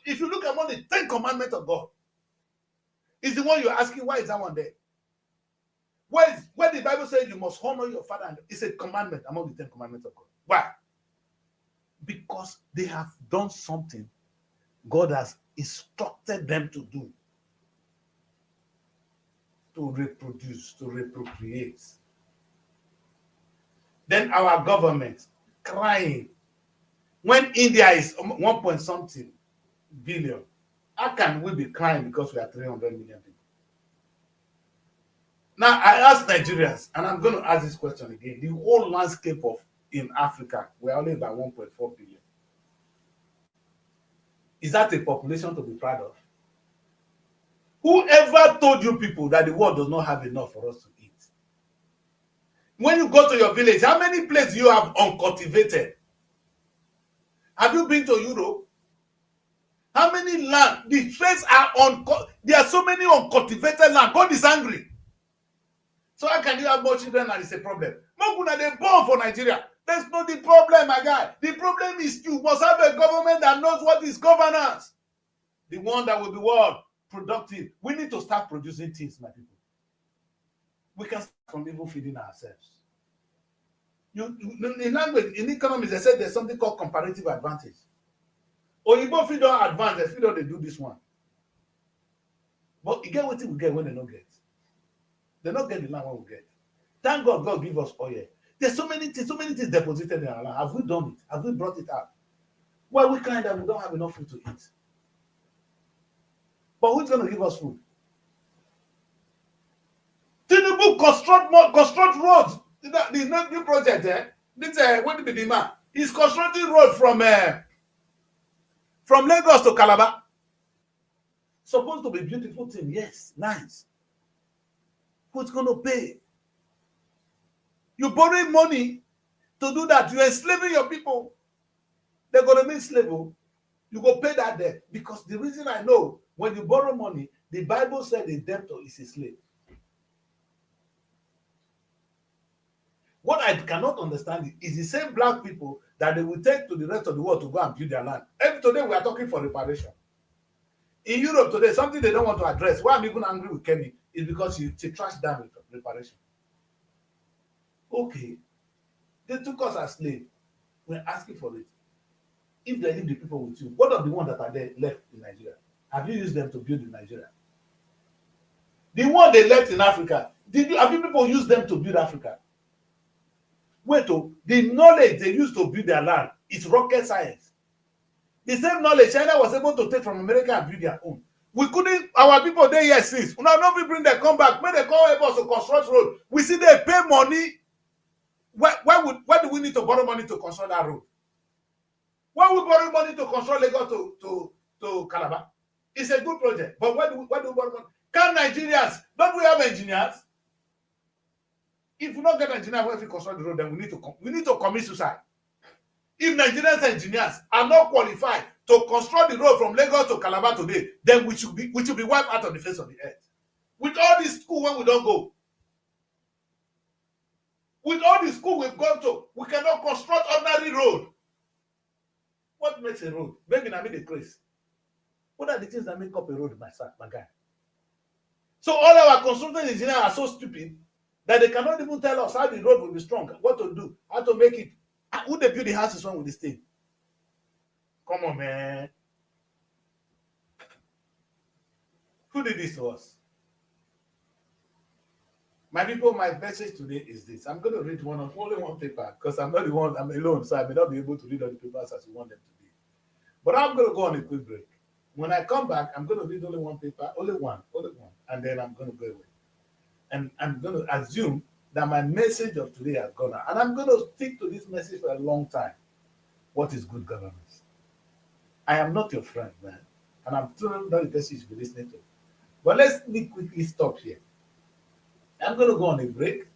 if you look among the 10 commandments of God, is the one you're asking, why is that one there? Where the Bible says you must honor your father, and it's a commandment among the 10 commandments of God. Why? Because they have done something God has instructed them to do. to reproduce, to reappropriate. Then our government crying when India is 1 point something billion. How can we be crying because we are 300 million people? Now I ask Nigerians, and I'm going to ask this question again: the whole landscape of in Africa, we're only about 1.4 billion. Is that a population to be proud of? Whoever told you people that the world does not have enough for us to eat? When you go to your village, how many places you have uncultivated? Have you been to Europe? How many land? The places are there are so many uncultivated land. God is angry. So how can you have more children and it's a problem? Mokuna, they born for Nigeria. That's not the problem, my guy. The problem is you must have a government that knows what is governance. The one that will be what? Productive. We need to start producing things, my people. We can start from even feeding ourselves. In language, in economics, they said there's something called comparative advantage. Oyibo feed on advance, they feed on they do this one. But you get what we get when they don't get. They don't get the land when we get. Thank God, God give us oil. There's so many things deposited in our land. Have we done it? Have we brought it out? Why we crying that we don't have enough food to eat? But who's going to give us food? Tinubu construct roads. This new project, this what did be the man? He's constructing road from Lagos to Calabar. Supposed to be beautiful thing, yes, nice. Who's going to pay? You borrow money to do that. You're enslaving your people. They're going to be enslaved. You go pay that debt. Because the reason I know, when you borrow money, the Bible said the debtor is a slave. What I cannot understand is the same black people that they will take to the rest of the world to go and build their land. Every today we are talking for reparation. In Europe today, something they don't want to address, why I'm even angry with Kenny, is because she trashed down with reparation. Okay, they took us as slaves. We're asking for it. If they leave the people with you, what of the ones that are there left in Nigeria? Have you used them to build in Nigeria? The one they left in Africa, have you people used them to build Africa? Wait, the knowledge they used to build their land is rocket science. The same knowledge China was able to take from America and build their own. We couldn't, our people there here since. Now, nobody bring them come back. When they come help us to construct road, we see they pay money. Why do we need to borrow money to construct that road? Why we borrow money to construct Lagos to Calabar? It's a good project. But why do we borrow money? Can Nigerians, don't we have engineers? If we don't get engineers when we construct the road, then we need to commit suicide. If Nigerian engineers are not qualified to construct the road from Lagos to Calabar today, then we should be wiped out of the face of the earth. With all this school when we don't go, with all the school we've gone to, we cannot construct ordinary road. What makes a road? Maybe I mean the place. What are the things that make up a road, my guy? So all our construction engineers are so stupid that they cannot even tell us how the road will be strong, what to do, how to make it. Who they build the houses on with this thing? Come on, man. Who did this to us? My people, my message today is this. I'm going to read only one paper because I'm not the one, I'm alone, so I may not be able to read all the papers as you want them to be. But I'm going to go on a quick break. When I come back, I'm going to read only one paper, only one, and then I'm going to go away. And I'm going to assume that my message of today has gone out. And I'm going to stick to this message for a long time. What is good governance? I am not your friend, man. And I'm still not the person you should be listening to. But let me quickly stop here. I'm going to go on a break.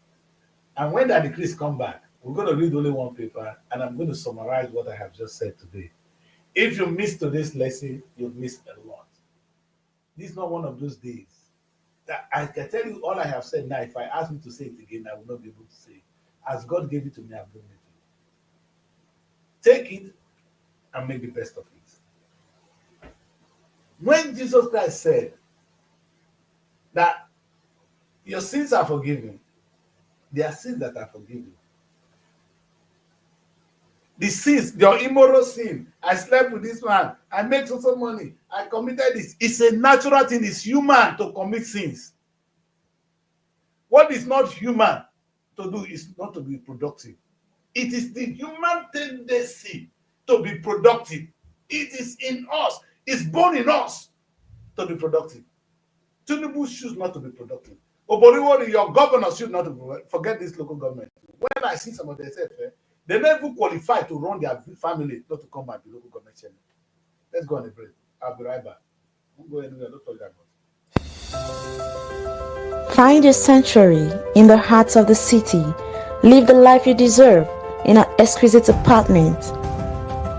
And when that decrease come back, we're going to read only one paper. And I'm going to summarize what I have just said today. If you missed today's lesson, you've missed a lot. This is not one of those days. I can tell you all I have said now. If I ask me to say it again, I will not be able to say it. As God gave it to me, I've given it to you. Take it and make the best of it. When Jesus Christ said that your sins are forgiven, there are sins that are forgiven. The sins, your immoral sin, I slept with this man, I made so money, I committed this. It's a natural thing, it's human to commit sins. What is not human to do is not to be productive. It is the human tendency to be productive. It is in us. It's born in us to be productive. Tinubu should not to be productive. Oboriwori, your governor should not to be productive. Forget this local government. When I see some of them say, they never qualify to run their family not to come back to local government chairman. Let's go on a break. I'll be right back. Don't go anywhere. Don't talk that much. Find your sanctuary in the heart of the city. Live the life you deserve in an exquisite apartment.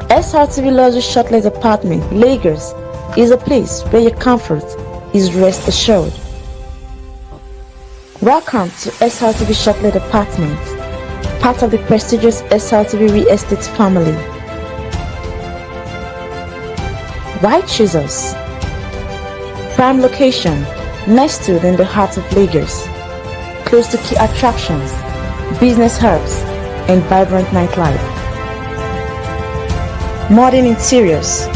SRTV Luxury Shortlet Apartment, Lagos, is a place where your comfort is rest assured. Welcome to SRTV Shortlet Apartment, part of the prestigious SRTV Real Estate family. Why choose us? Prime location, nestled in the heart of Lagos, close to key attractions, business hubs, and vibrant nightlife. Modern interiors,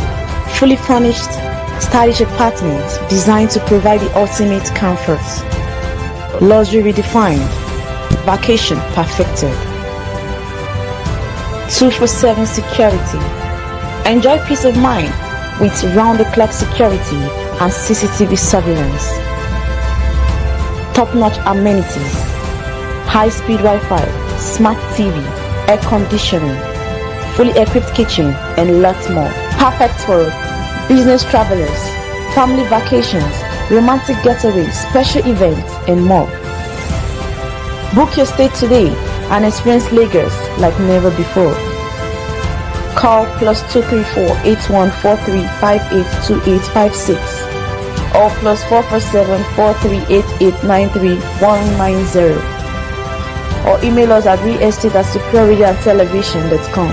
fully furnished, stylish apartments designed to provide the ultimate comfort. Luxury redefined, vacation perfected. 24/7 security. Enjoy peace of mind with round-the-clock security and CCTV surveillance. Top-notch amenities, high-speed Wi-Fi, smart TV, air conditioning, fully equipped kitchen, and lots more. Perfect for business travelers, family vacations, romantic getaways, special events, and more. Book your stay today and experience Lagos like never before. Call +234 8143 582856 or +447 4388 93190 or email us at realestate@superiorradiotelevision.com.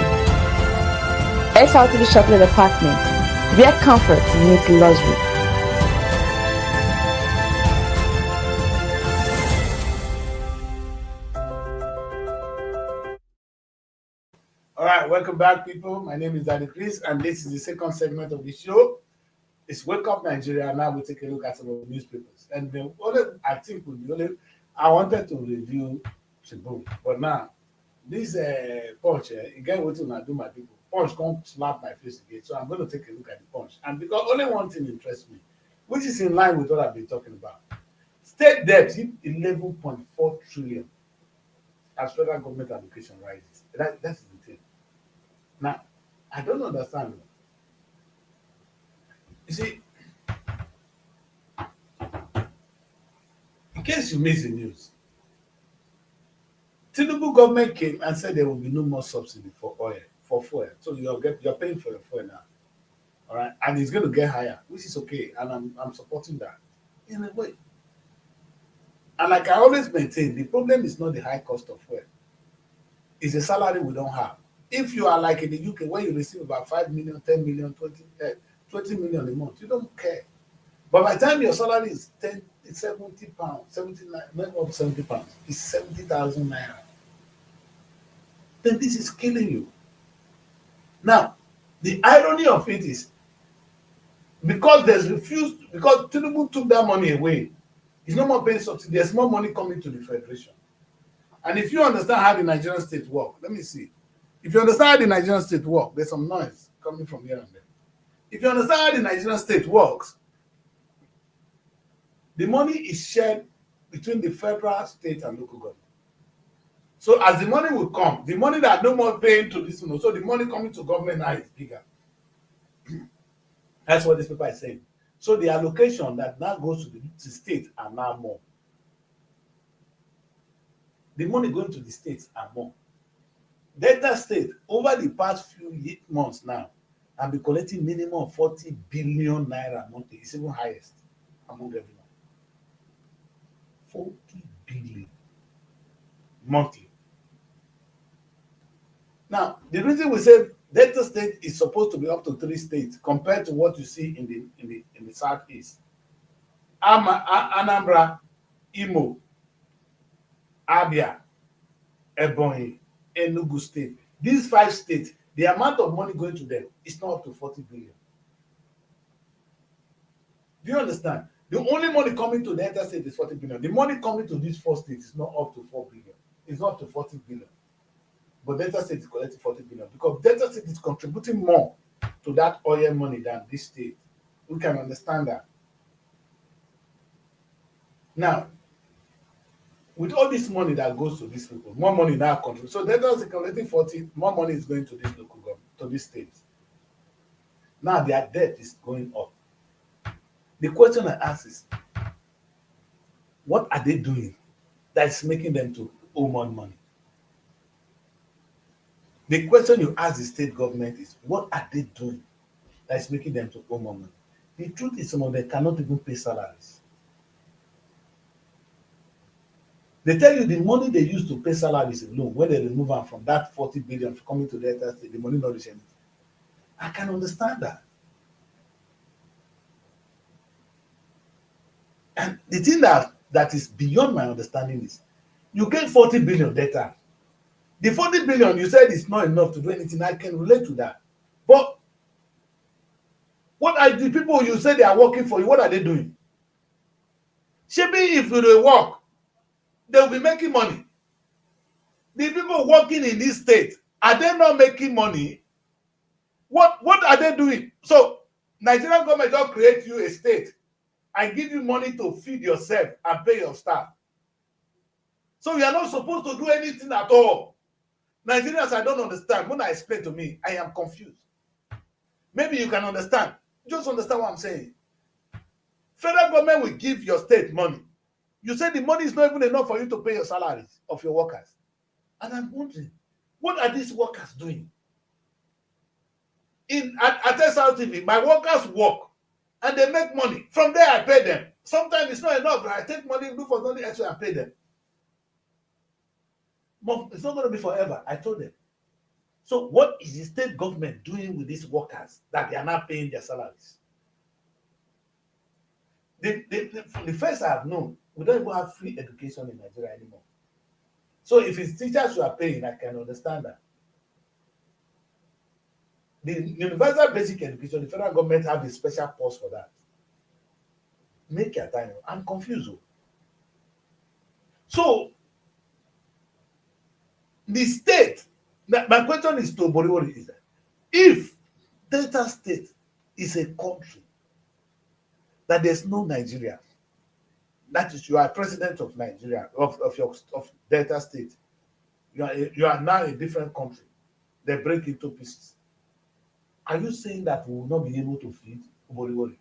SRTV Shortlet Apartment, where comfort meets luxury. All right, welcome back, people. My name is Daddy Chris, and this is the second segment of the show. It's Wake Up Nigeria. Now we take a look at some of the newspapers. And the only, I think, I wanted to review Shibu, but now this Punch, again, what I do, my people. Punch can't slap my face again, so I'm going to take a look at the Punch. And because only one thing interests me, which is in line with what I've been talking about. State debt hit 11.4 trillion as federal government allocation rises. That's the thing. Now, I don't understand. You see, in case you missed the news, Tinubu government came and said there will be no more subsidy for oil, for fuel. So you're paying for your fuel now. All right, and it's going to get higher, which is okay, and I'm supporting that in a way. And like I always maintain, the problem is not the high cost of fuel. It's the salary we don't have. If you are like in the UK where you receive about 5 million, 10 million, 20 million a month, you don't care. But by the time your salary is 70 pounds, 79, not up 70 pounds, it's 70,000 naira. Then this is killing you. Now, the irony of it is, because Tinubu took that money away, he's no more paying subsidy, there's more money coming to the Federation. And if you understand how the Nigerian state works, let me see. If you understand how the Nigerian state works, there's some noise coming from here and there. If you understand how the Nigerian state works, the money is shared between the federal, state, and local government. So as the money will come, the money that no more paying to this, so the money coming to government now is bigger. That's what this paper is saying. So the allocation that now goes to the state are now more. The money going to the states are more. Delta State, over the past few months now, have been collecting minimum of 40 billion naira monthly. It's even highest among everyone. 40 billion monthly. Now, the reason we say Delta State is supposed to be up to 3 states compared to what you see in the southeast. Anambra, Imo, Abia, Ebonyi, Enugu State. These 5 states, the amount of money going to them is not up to 40 billion. Do you understand? The only money coming to the Delta State is 40 billion. The money coming to these four states is not up to 4 billion. It's not up to 40 billion. But Delta State is collecting 40 billion because Delta State is contributing more to that oil money than this state. We can understand that. Now, with all this money that goes to these people, more money now contribute. So Delta is collecting 40, more money is going to this local government, to these states. Now their debt is going up. The question I ask is, what are they doing that is making them to owe more money? The question you ask the state government is, what are they doing that is making them to owe more money? The truth is some of them cannot even pay salaries. They tell you the money they use to pay salaries alone, when they remove them from that 40 billion coming to Delta State, the money not reach anything. I can understand that. And the thing that is beyond my understanding is, you get 40 billion data. The 40 billion you said is not enough to do anything. I can relate to that. But what are the people you say they are working for you? What are they doing? Maybe if they work, they will be making money. The people working in this state, are they not making money? What are they doing? So Nigerian government just create you a state and give you money to feed yourself and pay your staff. So you are not supposed to do anything at all. Nigerians, I don't understand. When I explain to me, I am confused. Maybe you can understand. Just understand what I'm saying. Federal government will give your state money. You say the money is not even enough for you to pay your salaries of your workers. And I'm wondering, what are these workers doing? At SRTV, my workers work and they make money. From there, I pay them. Sometimes it's not enough. I take money, do for nothing extra, and pay them. But it's not going to be forever. I told them. So what is the state government doing with these workers that they are not paying their salaries? The first I have known, we don't even have free education in Nigeria anymore. So if it's teachers you are paying, I can understand that. The universal basic education, the federal government have a special pause for that. Make your time. I'm confused. So the state, my question is to Boriwori is that if Delta State is a country that there's no Nigeria, that is, you are president of Nigeria, of Delta State, you are now a different country, they break into pieces. Are you saying that we will not be able to feed Boriwori?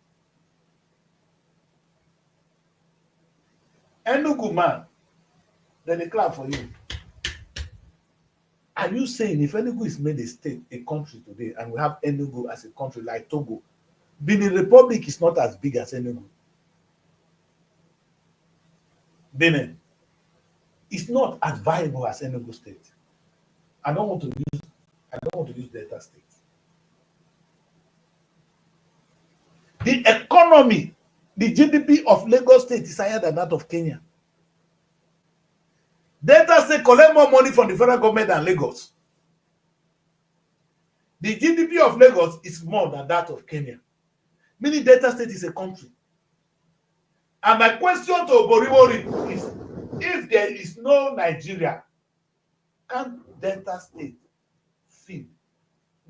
Enugu man, then they clap for you. Are you saying if Enugu is made a state, a country today, and we have Enugu as a country like Togo, Benin Republic is not as big as Enugu? Benin is not as viable as Enugu State. I don't want to use Delta State. The economy, the GDP of Lagos State is higher than that of Kenya. Delta State collect more money from the federal government than Lagos. The GDP of Lagos is more than that of Kenya. Meaning Delta State is a country. And my question to Boriwori is, if there is no Nigeria, can Delta State feed?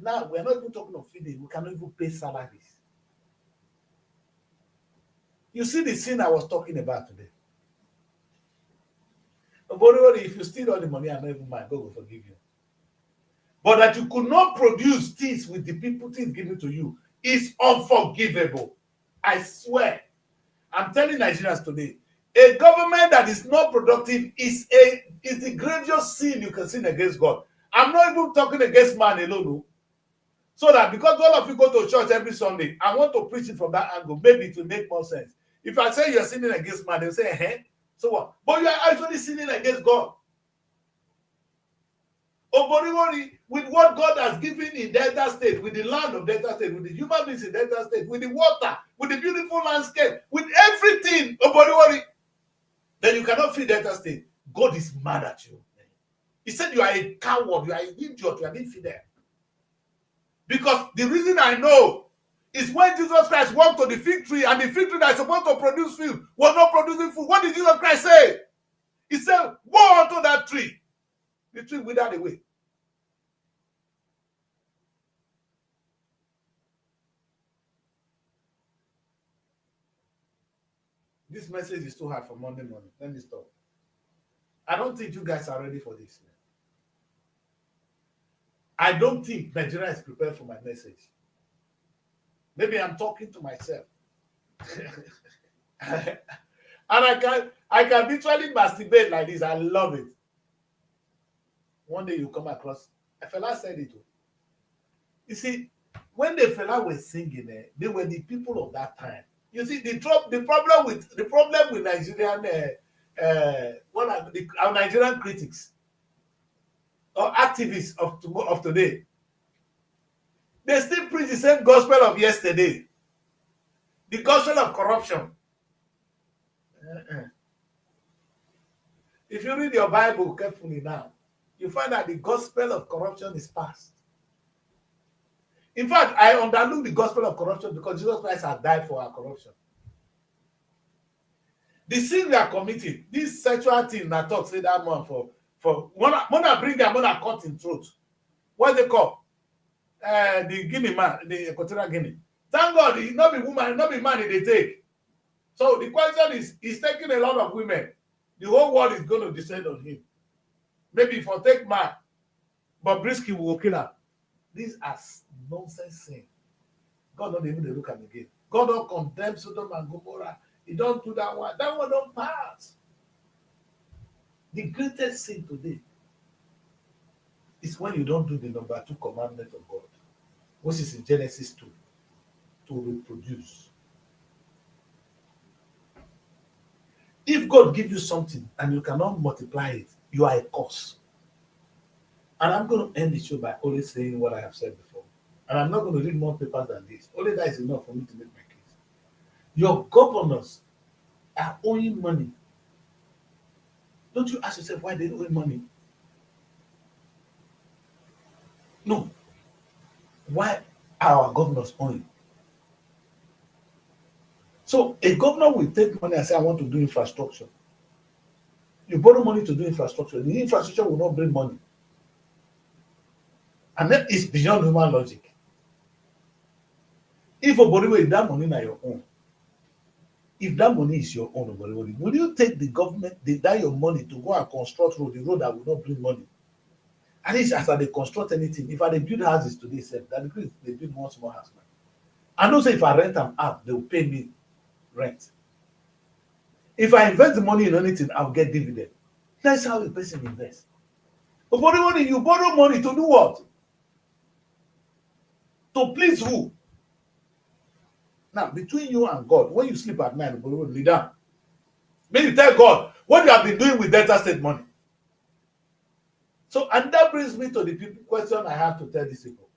Now, we're not even talking of feeding. We cannot even pay salaries. You see the scene I was talking about today. Boriwori, if you steal all the money, I'm not even mind. God will forgive you. But that you could not produce things with the people, things given to you, is unforgivable. I swear. I'm telling Nigerians today, a government that is not productive is the greatest sin you can sin against God. I'm not even talking against man alone. No. So that because all of you go to church every Sunday, I want to preach it from that angle. Maybe it will make more sense. If I say you're sinning against man, they'll say, eh? So what? But you are actually sinning against God. Boriwori, with what God has given in Delta State, with the land of Delta State, with the human beings in Delta State, with the water, with the beautiful landscape, with everything, Boriwori, then you cannot feed Delta State. God is mad at you. He said you are a coward, you are an idiot, you are being fed. Because the reason I know It's when Jesus Christ walked to the fig tree, and the fig tree that is supposed to produce fruit was not producing fruit. What did Jesus Christ say? He said, "Go onto that tree." The tree withered away. This message is too hard for Monday morning. Let me stop. I don't think you guys are ready for this. I don't think Nigeria is prepared for my message. Maybe I'm talking to myself. And I can literally masturbate like this. I love it. One day you come across a fella said it. You see, when the fella was singing, they were the people of that time. You see, the problem with Nigerian our Nigerian critics or activists of today, they still preach the same gospel of yesterday, the gospel of corruption. If you read your Bible carefully now, you find that the gospel of corruption is past. In fact, I underlook the gospel of corruption because Jesus Christ has died for our corruption. The sin we are committing, this sexual thing that talk say that man for wanna bring them, wanna cut in throat. What they call the Guinea man, the Equatorial Guinea. Thank God, he not be woman, not be man they take. So the question is, he's taking a lot of women. The whole world is going to descend on him. Maybe if I take man, but Brisky will kill her. These are nonsense sin. God don't even look at me again. God don't condemn Sodom and Gomorrah. He don't do that one. That one don't pass. The greatest sin today is when you don't do the number 2 commandment of God, which is in Genesis 2, to reproduce. If God gives you something and you cannot multiply it, you are a curse. And I'm going to end the show by only saying what I have said before. And I'm not going to read more papers than this. Only that is enough for me to make my case. Your governors are owing money. Don't you ask yourself why they owe money? No. Why are our governors owing? So a governor will take money and say, I want to do infrastructure. You borrow money to do infrastructure. The infrastructure will not bring money. And then it's beyond human logic. If a body with that money na your own, if that money is your own, will you take the government, that your money to go and construct road, the road that will not bring money? At least as they construct anything, if I build houses today, that they build one small house. I know say if I rent them out, they will pay me rent. If I invest the money in anything, I'll get dividend. That's how a person invests. But you borrow money to do what? To please who? Now, between you and God, when you sleep at night, lay down. Maybe tell God what you have been doing with Delta State money. So, and that brings me to the question I have to tell these people.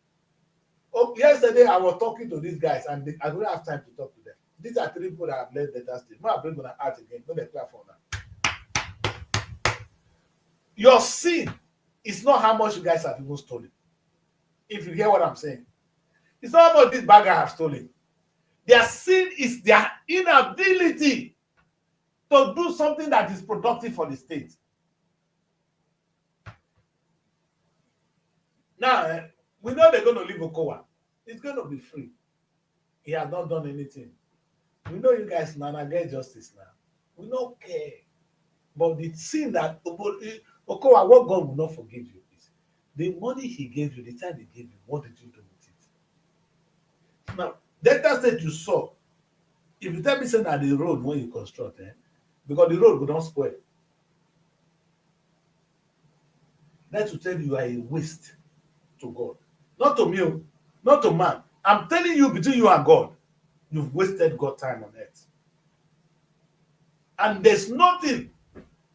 Oh, yesterday I was talking to these guys, and I don't have time to talk to them. These are 3 people that have left Delta State. I'm bring them out again. Don't they clap for now? Your sin is not how much you guys have even stolen. If you hear what I'm saying, it's not how much this bagger have stolen. Their sin is their inability to do something that is productive for the state. Now, we know they're going to leave Okowa. It's going to be free. He has not done anything. We know you guys now get justice now. We don't care. But the sin that Okowa, what God will not forgive you is the money he gave you, the time he gave you, what did you do with it? Now, Delta State you saw, if you tell me say that the road when you construct, because the road will not spoil. That will tell you are a waste to God. Not to me, not to man. I'm telling you, between you and God, you've wasted God's time on earth. And there's nothing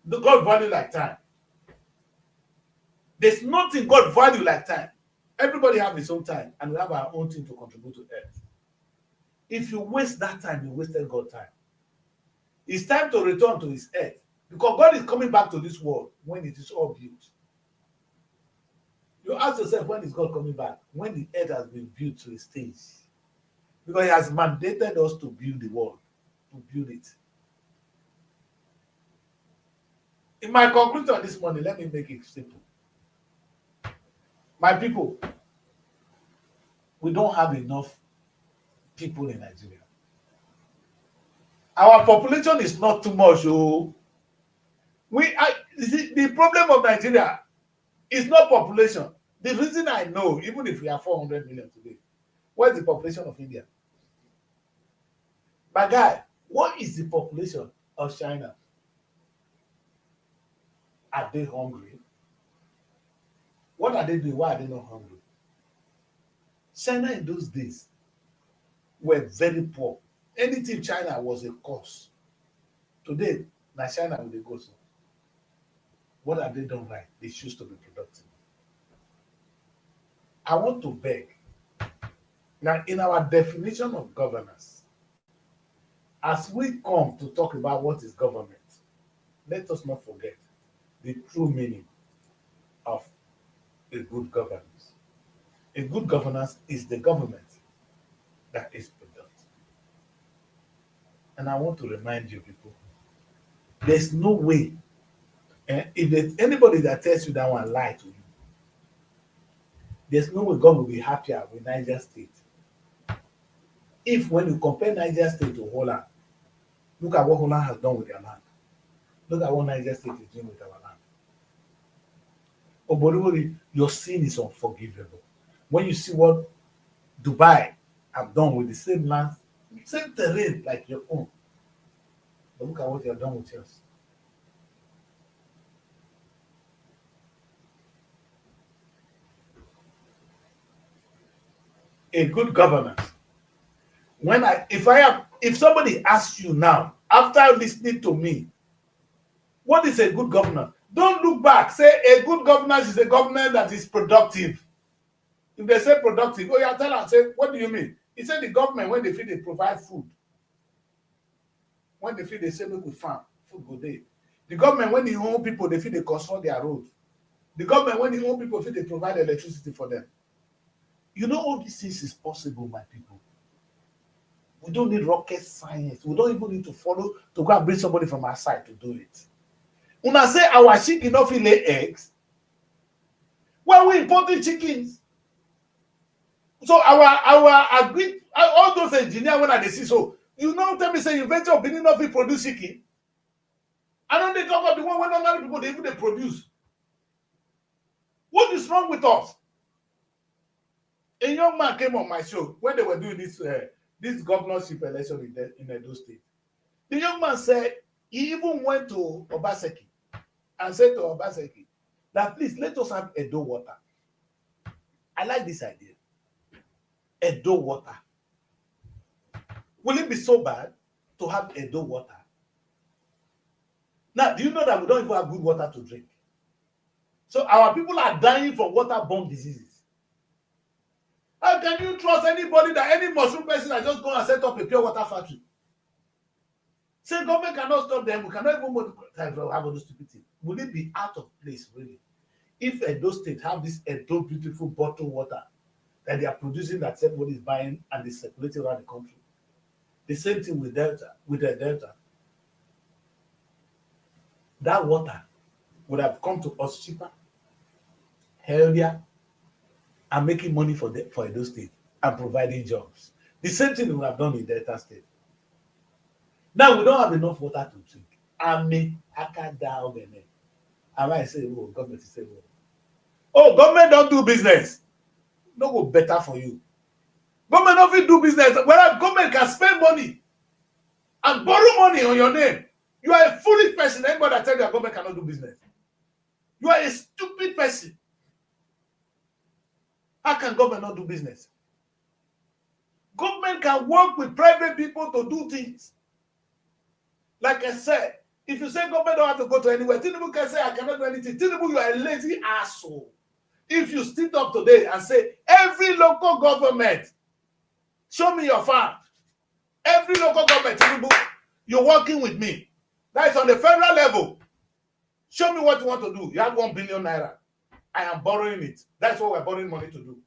God value like time. There's nothing God value like time. Everybody have his own time, and we have our own thing to contribute to earth. If you waste that time, you wasted God's time. It's time to return to his earth, because God is coming back to this world when it is all built. You ask yourself, when is God coming back? When the earth has been built to a stage. because he has mandated us to build the world, to build it. In my conclusion this morning, let me make it simple. My people, we don't have enough people in Nigeria. Our population is not too much. Oh, you see, the problem of Nigeria is not population. The reason I know, even if we are 400 million today, what's the population of India? My guy, what is the population of China? Are they hungry? What are they doing? Why are they not hungry? China in those days were very poor. Anything China was a cause. Today, now China will go so. What have they done right? They choose to be productive. I want to beg. Now, in our definition of governance, as we come to talk about what is government, let us not forget the true meaning of a good governance. A good governance is the government that is productive. And I want to remind you people, there's no way, if there's anybody that tells you that one lie to you, there's no way God will be happier with Niger State. If when you compare Niger State to Holland, look at what Holland has done with their land. Look at what Niger State is doing with our land. Oborori, your sin is unforgivable. When you see what Dubai have done with the same land, same terrain like your own, but look at what you have done with yours. A good governance. If somebody asks you now, after listening to me, what is a good governance? Don't look back. Say a good governance is a government that is productive. If they say productive, oh yeah, tell them, say, what do you mean? He said the government, when they feel they provide food. When they feel they say, look, we farm, food go there. The government, when they own people, they feel they construct their roads. The government, when they own people, feel they provide electricity for them. You know, all these things is possible, my people. We don't need rocket science. We don't even need to follow to go and bring somebody from our side to do it. When I say our chicken don't fit lay eggs, well, we importing chickens. So our agreed all those engineers when they see so you know tell me say you venture of Benin not fit produce chicken. I don't they talk about the one when other people they even they produce. What is wrong with us? A young man came on my show when they were doing this governorship election in Edo State. The young man said he even went to Obaseki and said to Obaseki that please let us have Edo water. I like this idea. Edo water. Will it be so bad to have Edo water? Now, do you know that we don't even have good water to drink? So our people are dying from waterborne diseases. How can you trust anybody that any mushroom person that just go and set up a pure water factory? Say government cannot stop them. We cannot even have all those stupid things. Would it be out of place, really? If Edo State have this Edo beautiful bottled water that they are producing that everybody is buying and is circulating around the country. The same thing with Delta, with the Delta. That water would have come to us cheaper, healthier, and making money for Edo State and providing jobs. The same thing we would have done in Delta State. Now we don't have enough water to drink. I might say, oh, government is saying, oh, government don't do business. No go better for you. Government don't fit do business. Whereas government can spend money and borrow money on your name. You are a foolish person. Anybody that tell you that government cannot do business. You are a stupid person. How can government not do business? Government can work with private people to do things. Like I said, if you say government don't have to go to anywhere, Tinubu can say I cannot do anything. Tinubu, you are a lazy asshole. If you stood up today and say every local government, show me your farm. Every local government, Tinubu, you're working with me. That is on the federal level. Show me what you want to do. You have 1 billion naira. I am borrowing it. That's what we're borrowing money to do.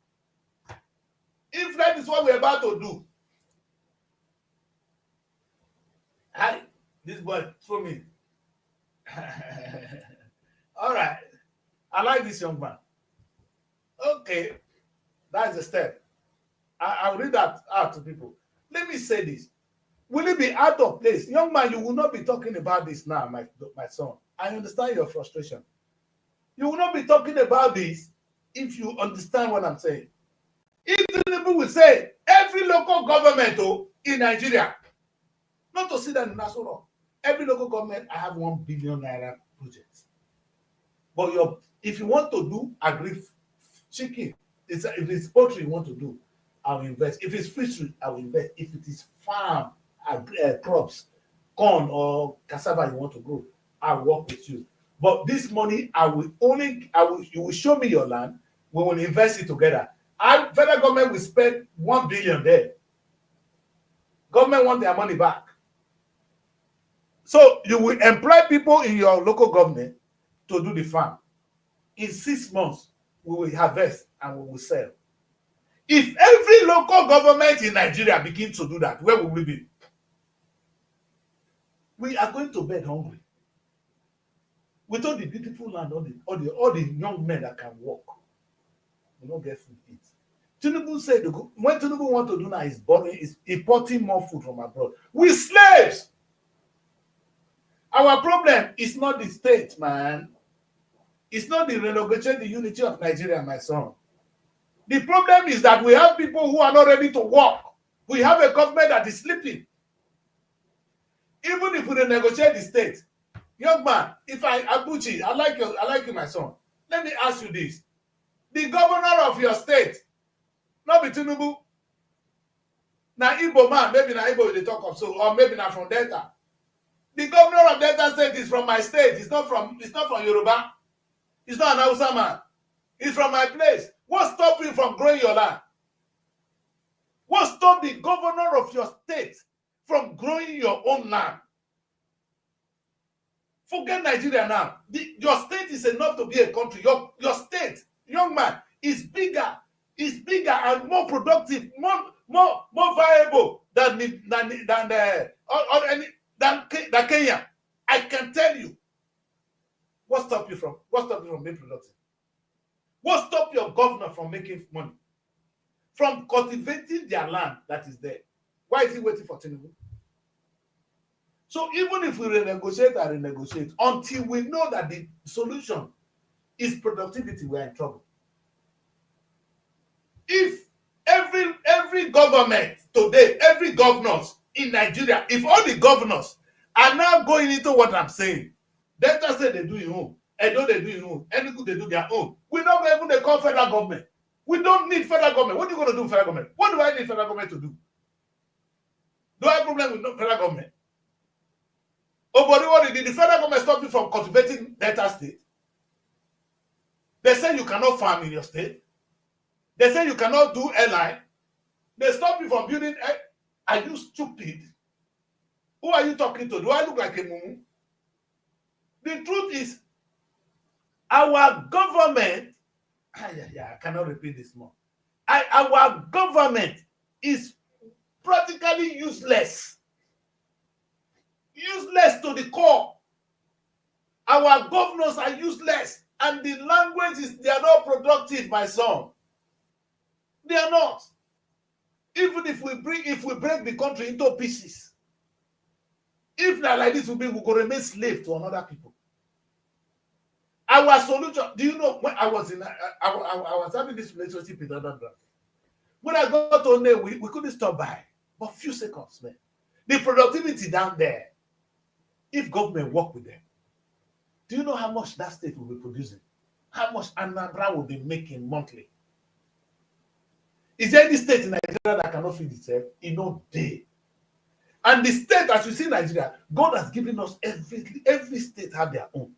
If that is what we're about to do, Hi, this boy throw me. All right. I like this young man. Okay, that's the step. I'll read that out to people. Let me say this. Will it be out of place? Young man, you will not be talking about this now, my son. I understand your frustration. You will not be talking about this if you understand what I'm saying. If people will say every local government in Nigeria, not to see that in Nassau, every local government, I have 1 billion naira projects. But if you want to do agri chicken, if it's poultry you want to do, I will invest. If it's fishery, I will invest. If it is farm, crops, corn or cassava you want to grow, I will work with you. But this money, you will show me your land, we will invest it together. Federal government will spend 1 billion there. Government want their money back. So you will employ people in your local government to do the farm. In 6 months, we will harvest and we will sell. If every local government in Nigeria begins to do that, where will we be? We are going to bed hungry. With all the beautiful land, all the young men that can work, we don't get food to eat. Tinubu said when Tinubu want to do now is importing more food from abroad. We slaves. Our problem is not the state, man. It's not the renegotiate the unity of Nigeria, my son. The problem is that we have people who are not ready to work. We have a government that is sleeping. Even if we renegotiate the state, young man, Abuchi, I like you, my son. Let me ask you this: the governor of your state, not be Tinubu, na Igbo man, maybe na Igbo they talk of so, or maybe na from Delta. The governor of Delta State is from my state. It's not from Yoruba. It's not an Hausa man. It's from my place. What stopped you from growing your land? What stopped the governor of your state from growing your own land? Forget Nigeria now. Your state is enough to be a country. Your state, young man, is bigger and more productive, more viable than Kenya. I can tell you. What stopped you from being productive? What stopped your governor from making money? From cultivating their land that is there? Why is he waiting for Tinubu? So even if we renegotiate, until we know that the solution is productivity, we are in trouble. If every government today, every governors in Nigeria, if all the governors are now going into what I'm saying, Delta say they do your own, Edo they do your own, Enugu they do their own. We don't even they call federal government. We don't need federal government. What are you going to do with federal government? What do I need federal government to do? Do I have a problem with federal government? Oh, but what did the federal government stop you from cultivating Delta State? They say you cannot farm in your state. They say you cannot do airline. They stop you from building. Are you stupid? Who are you talking to? Do I look like a mumu? The truth is, our government, I cannot repeat this more. Our government is practically useless. Useless to the core. Our governors are useless. And the languages, they are not productive, my son. They are not. Even if we break the country into pieces, if not like this, we will remain slave to another people. Our solution, do you know when I was having this relationship with other brothers? When I got to know, we couldn't stop by, but few seconds, man. The productivity down there, if government work with them, do you know how much that state will be producing? How much Anambra will be making monthly? Is there any state in Nigeria that cannot feed itself? In no day. And the state, as you see in Nigeria, God has given us every state have their own.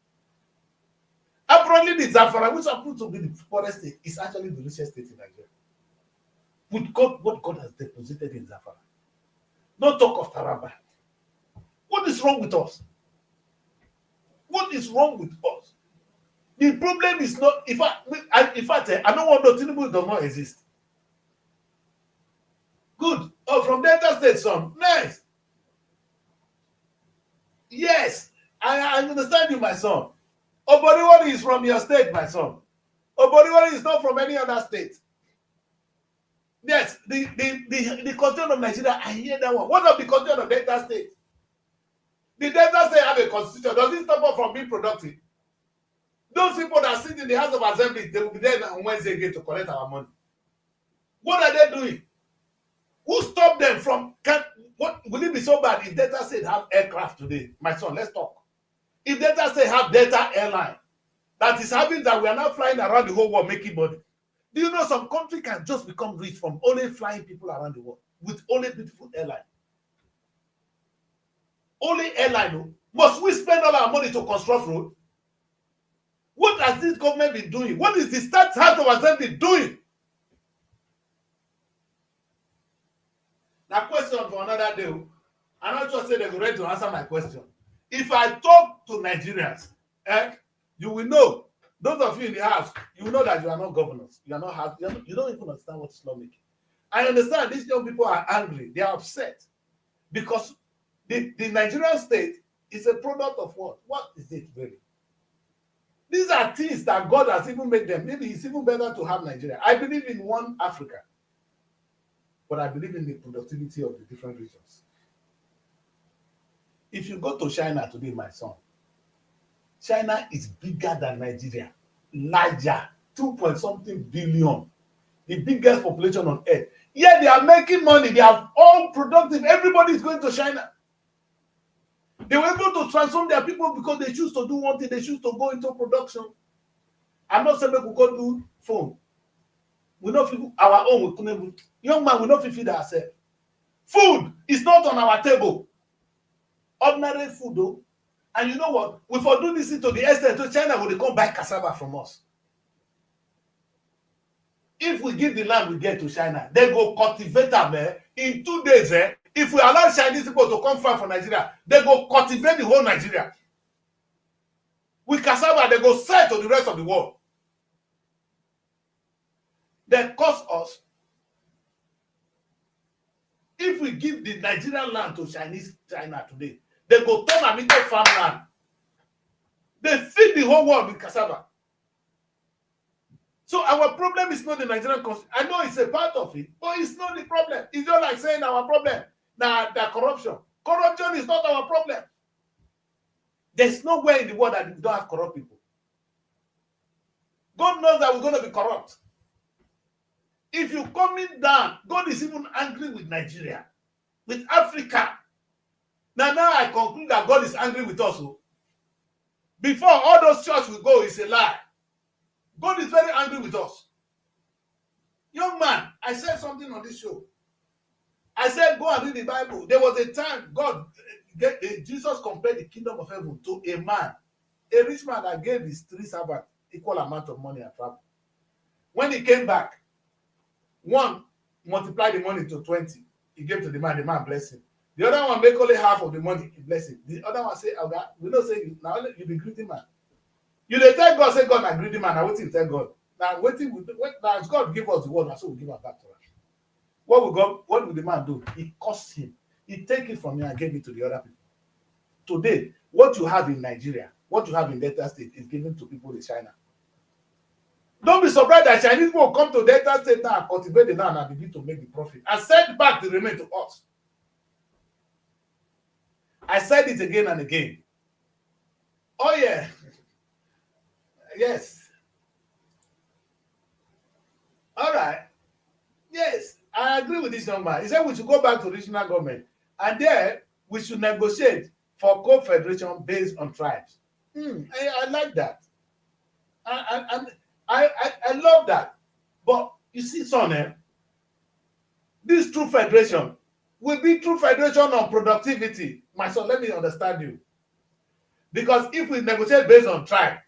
Apparently, the Zamfara, which happens to be the poorest state, is actually the richest state in Nigeria. With God, what God has deposited in Zamfara. Don't talk of Taraba. What is wrong with us? What is wrong with us? The problem is not, in fact, I don't want to Tinubu does not exist. Good. Oh, from Delta State, son. Nice. Yes, I understand you, my son. Oboriwori is from your state, my son. Oboriwori is not from any other state. Yes, the constitution of Nigeria, I hear that one. What of the constitution of Delta State? The Delta State have a constitution. Does it stop us from being productive? Those people that sit in the House of Assembly, they will be there on Wednesday again to collect our money. What are they doing? Who stopped them from? What will it be so bad if Delta State have aircraft today? My son, let's talk. If Delta State have Delta Airline, that is having that we are now flying around the whole world making money. Do you know some country can just become rich from only flying people around the world with only beautiful airline? Only airline. No? Must we spend all our money to construct road? What has this government been doing? What is the State House of Assembly doing? Now, question for another day. I'm not just saying they're ready to answer my question. If I talk to Nigerians, you will know. Those of you in the house, you will know that you are not governors. You are not. You don't even understand what is lawmaking. I understand these young people are angry. They are upset because the Nigerian state is a product of what? What is it really? These are things that God has even made them. Maybe it's even better to have Nigeria. I believe in one Africa, but I believe in the productivity of the different regions. If you go to China today, my son, China is bigger than Nigeria, larger, 2 point something billion, the biggest population on earth. Yeah, they are making money. They are all productive. Everybody is going to China. They were able to transform their people because they choose to do one thing. They choose to go into production. I'm not saying we could go do phone. We not feed our own. We couldn't. Young man, we not feed ourselves. Food is not on our table. Ordinary food, though. And you know what? We for do this to the extent to China will come buy cassava from us. If we give the land we get to China, they go cultivate them in 2 days. If we allow Chinese people to come farm from Nigeria, they go cultivate the whole Nigeria. With cassava, they go sell to the rest of the world. They cost us. If we give the Nigerian land to China today, they go turn them into farmland. They feed the whole world with cassava. So our problem is not the Nigerian constitution. I know it's a part of it, but it's not the problem. It's not like saying our problem. Now, the corruption. Corruption is not our problem. There's nowhere in the world that we don't have corrupt people. God knows that we're going to be corrupt. If you're coming down, God is even angry with Nigeria, with Africa. Now I conclude that God is angry with us. Before all those churches will go, it's a lie. God is very angry with us. Young man, I said something on this show. I said, go and read the Bible. There was a time Jesus compared the kingdom of heaven to a man, a rich man that gave his 3 servants equal amount of money and travel. When he came back, one multiplied the money to 20. He gave to the man blessed him. The other one make only half of the money, he blessed him. The other one say, oh God, we don't say now you be greedy man. You dey tell God, say God na greedy man. Now wait till you tell God. Now now God give us the word, and so we give it back to us. What will the man do? He cost him. He take it from me and gave it to the other people. Today, what you have in Nigeria, what you have in Delta State is given to people in China. Don't be surprised that Chinese people come to Delta State now and cultivate the land and begin to make the profit and send back the remainder to us. I said it again and again. Oh yeah. Yes. All right. Yes, I agree with this young man. He said we should go back to regional government and there we should negotiate for co-federation based on tribes. I like that. I love that. But you see, son, this true federation will be true federation on productivity. My son, let me understand you. Because if we negotiate based on tribe,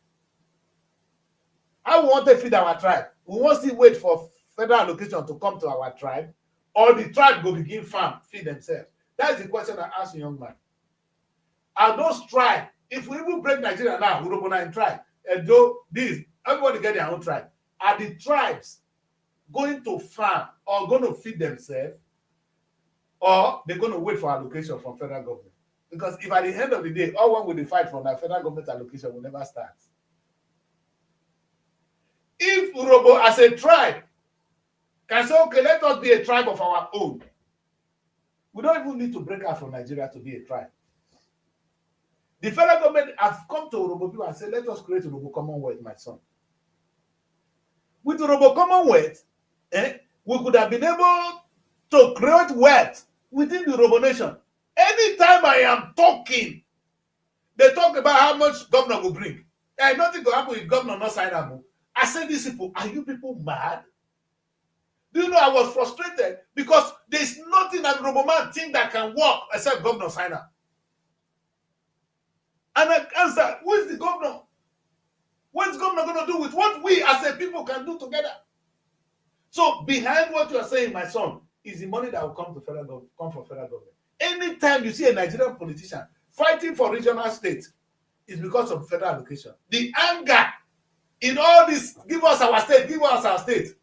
how we want to feed our tribe? We won't still wait for federal allocation to come to our tribe, or the tribe go begin farm, feed themselves. That's the question I ask you, young man. Are those tribes, if we even break Nigeria now, Urubona in tribe, and though this, everybody get their own tribe, are the tribes going to farm or going to feed themselves, or they're going to wait for allocation from federal government? Because if at the end of the day, all one will fight for the federal government allocation will never start. If Urobo as a tribe can say, okay, let us be a tribe of our own, we don't even need to break out from Nigeria to be a tribe. The federal government have come to Urobo people and said, let us create Urobo Commonwealth, my son. With Urobo Commonwealth, we could have been able to create wealth within the Urobo nation. Anytime I am talking, they talk about how much governor will bring. And nothing will happen if governor not sign up. I said, these people, are you people mad? Do you know I was frustrated because there's nothing that Urobo man think that can work except governor sign up. And I answered, who is the governor? What's governor going to do with what we as a people can do together? So behind what you are saying, my son, is the money that will come from federal government. Anytime you see a Nigerian politician fighting for regional states, it's because of federal allocation. The anger in all this, give us our state,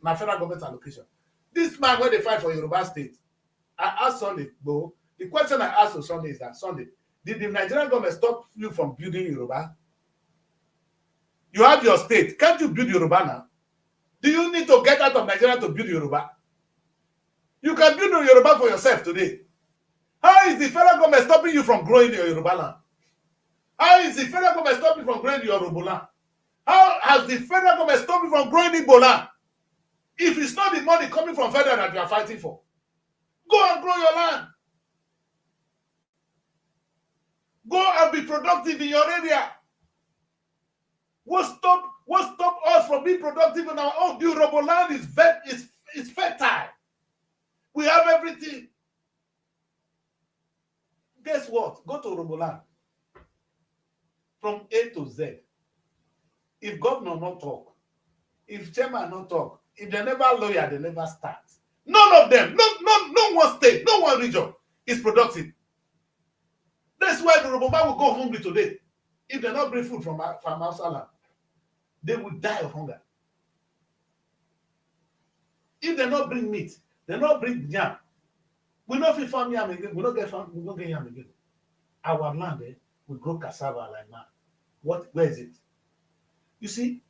now federal government allocation. This man, when they fight for Yoruba state, I asked Sunday, bro, the question I asked to Sunday is that, Sunday, did the Nigerian government stop you from building Yoruba? You have your state. Can't you build Yoruba now? Do you need to get out of Nigeria to build Yoruba? You can build Yoruba for yourself today. How is the federal government stopping you from growing your Yoruba land? How is the federal government stopping you from growing your Yoruba land? How has the federal government stopped you from growing Igbo land? If it's not the money coming from federal that you are fighting for, go and grow your land. Go and be productive in your area. What stop us from being productive in our own? The Yoruba land is fertile. We have everything. Guess what? Go to Yoruba land. From A to Z. If governor not talk, if chairman not talk, if they never lawyer, they never start. None of them, no one state, no one region is productive. That's why the Yoruba will go hungry today. If they not bring food from outside land, they will die of hunger. If they not bring meat, they not bring yam. We not fit farm yam again. We not get yam again. Our land, we grow cassava like mad. Where is it? You see,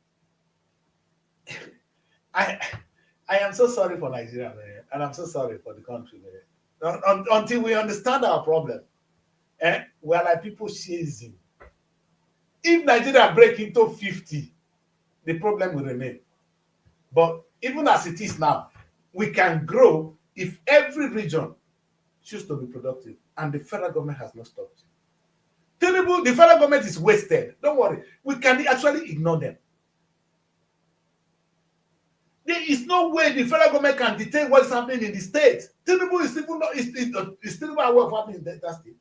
I am so sorry for Nigeria, man, and I'm so sorry for the country, man. Until we understand our problem, we are like people chasing. If Nigeria break into 50, the problem will remain. But even as it is now, we can grow if every region choose to be productive, and the federal government has not stopped. Tinubu, the federal government is wasted. Don't worry. We can actually ignore them. There is no way the federal government can detain what is happening in the state. Tinubu is still aware of what happening in Delta State.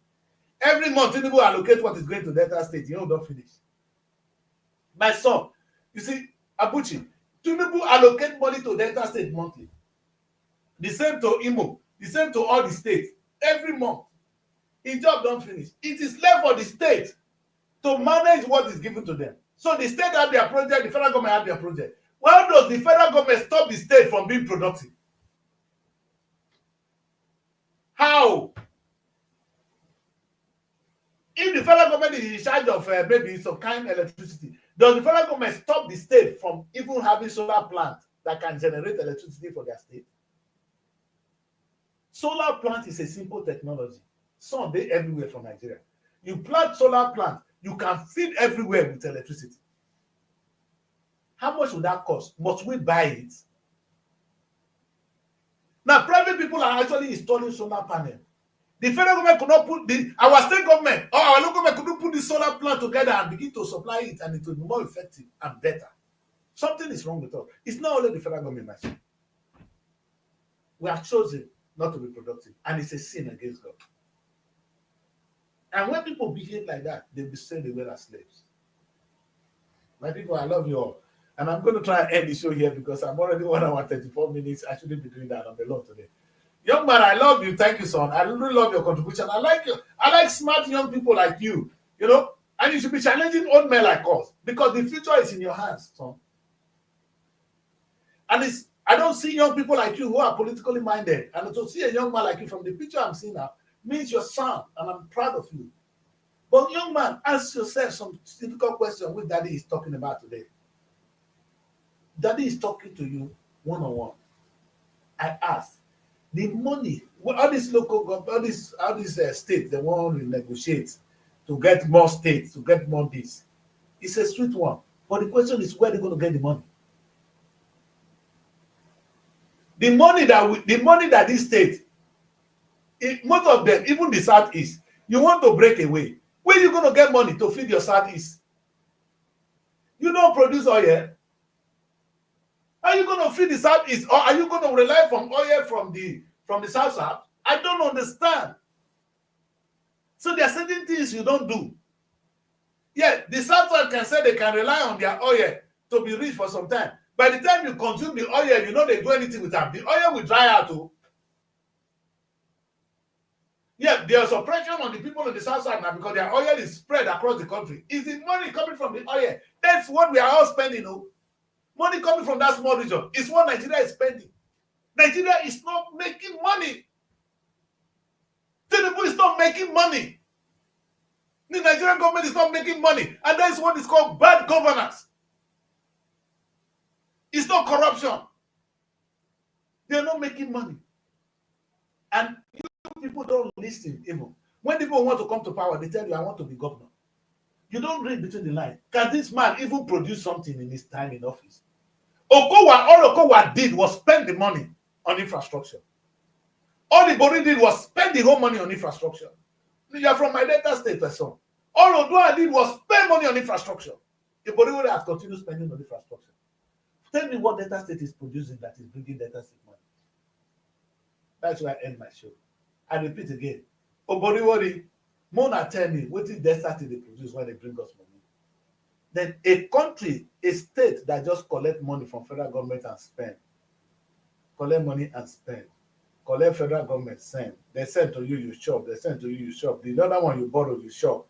Every month, Tinubu allocate what is going to Delta State. Don't finish. My son, you see, Abuchi, Tinubu allocate money to Delta State monthly. The same to Imo. The same to all the states. Every month. His job don't finish. It is left for the state to manage what is given to them. So the state have their project, the federal government have their project. Why does the federal government stop the state from being productive? How? If the federal government is in charge of maybe some kind of electricity, does the federal government stop the state from even having solar plants that can generate electricity for their state? Solar plant is a simple technology. Sun dey everywhere from Nigeria. You plant solar plant, you can feed everywhere with electricity. How much would that cost? Must we buy it? Now, private people are actually installing solar panel. The federal government could not put our state government or our local government couldn't put the solar plant together and begin to supply it, and it will be more effective and better. Something is wrong with us. It's not only the federal government, my son. We have chosen not to be productive, and it's a sin against God. And when people behave like that, they'll be saying they were as slaves. My people, I love you all. And I'm going to try and end the show here because I'm already 1 hour 34 minutes. I shouldn't be doing that. I'm alone today. Young man, I love you. Thank you, son. I really love your contribution. I like you. I like smart young people like you, and you should be challenging old men like us because the future is in your hands, son. And I don't see young people like you who are politically minded. And to see a young man like you from the picture I'm seeing now means your son, and I'm proud of you. But young man, ask yourself some difficult question which daddy is talking about today. Daddy is talking to you one-on-one. I ask, the money, all these local government, all these states, they want to renegotiate to get more states, to get more this. It's a sweet one. But the question is, where are they going to get the money? The money that this state, most of them, even the Southeast, you want to break away. Where are you going to get money to feed your Southeast? You don't produce oil. Are you going to feed the Southeast, or are you going to rely from oil from the South? I don't understand. So there are certain things you don't do. Yeah, the South can say they can rely on their oil to be rich for some time. By the time you consume the oil, you know they do anything with them. The oil will dry out too. Yeah, there's oppression on the people on the South side now because their oil is spread across the country. Is the money coming from the oil? That's what we are all spending. No? Money coming from that small region is what Nigeria is spending. Nigeria is not making money. Tinubu is not making money. The Nigerian government is not making money. And that is what is called bad governance. It's not corruption. They're not making money. And you people don't listen even. When people want to come to power, they tell you, I want to be governor. You don't read between the lines. Can this man even produce something in his time in office? All Okowa did was spend the money on infrastructure. All Ibori did was spend the whole money on infrastructure. You are from my Delta state, person. All Odua did was spend money on infrastructure. Ibori would have continued spending on infrastructure. Tell me what Delta state is producing that is bringing Delta state money. That's why I end my show. I repeat again. Obori, Mona tell me what is Delta state they produce when they bring us money. Then a country, a state that just collect money from federal government and spend, collect money and spend, collect federal government send, they send to you, you shop, they send to you, you shop. The other one you borrow, you shop.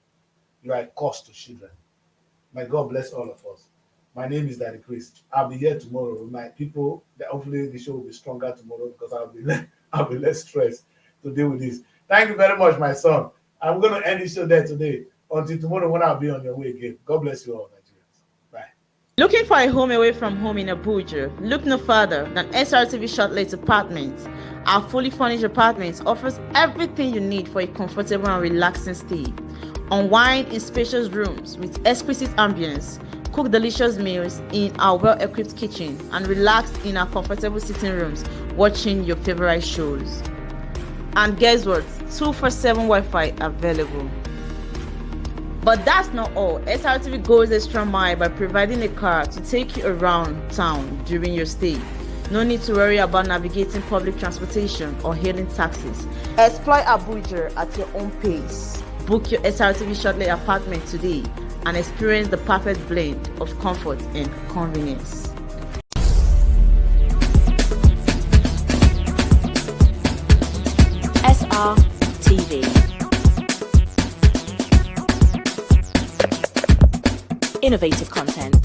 You are a cost to children. May God bless all of us. My name is Daddy Chris. I'll be here tomorrow with my people. Hopefully the show will be stronger tomorrow because I'll be less stressed to deal with this. Thank you very much, my son. I'm going to end the show there today. Until tomorrow when I'll be on your way again. God bless you all, Nigerians. Bye. Looking for a home away from home in Abuja? Look no further than SRTV Shortlet Apartments. Our fully furnished apartments offers everything you need for a comfortable and relaxing stay. Unwind in spacious rooms with exquisite ambience. Cook delicious meals in our well-equipped kitchen and relax in our comfortable sitting rooms watching your favorite shows. And guess what? 247 Wi-Fi available. But that's not all. SRTV goes extra mile by providing a car to take you around town during your stay. No need to worry about navigating public transportation or hailing taxis. Explore Abuja at your own pace. Book your SRTV Shortlet apartment today and experience the perfect blend of comfort and convenience. SRTV. Innovative content.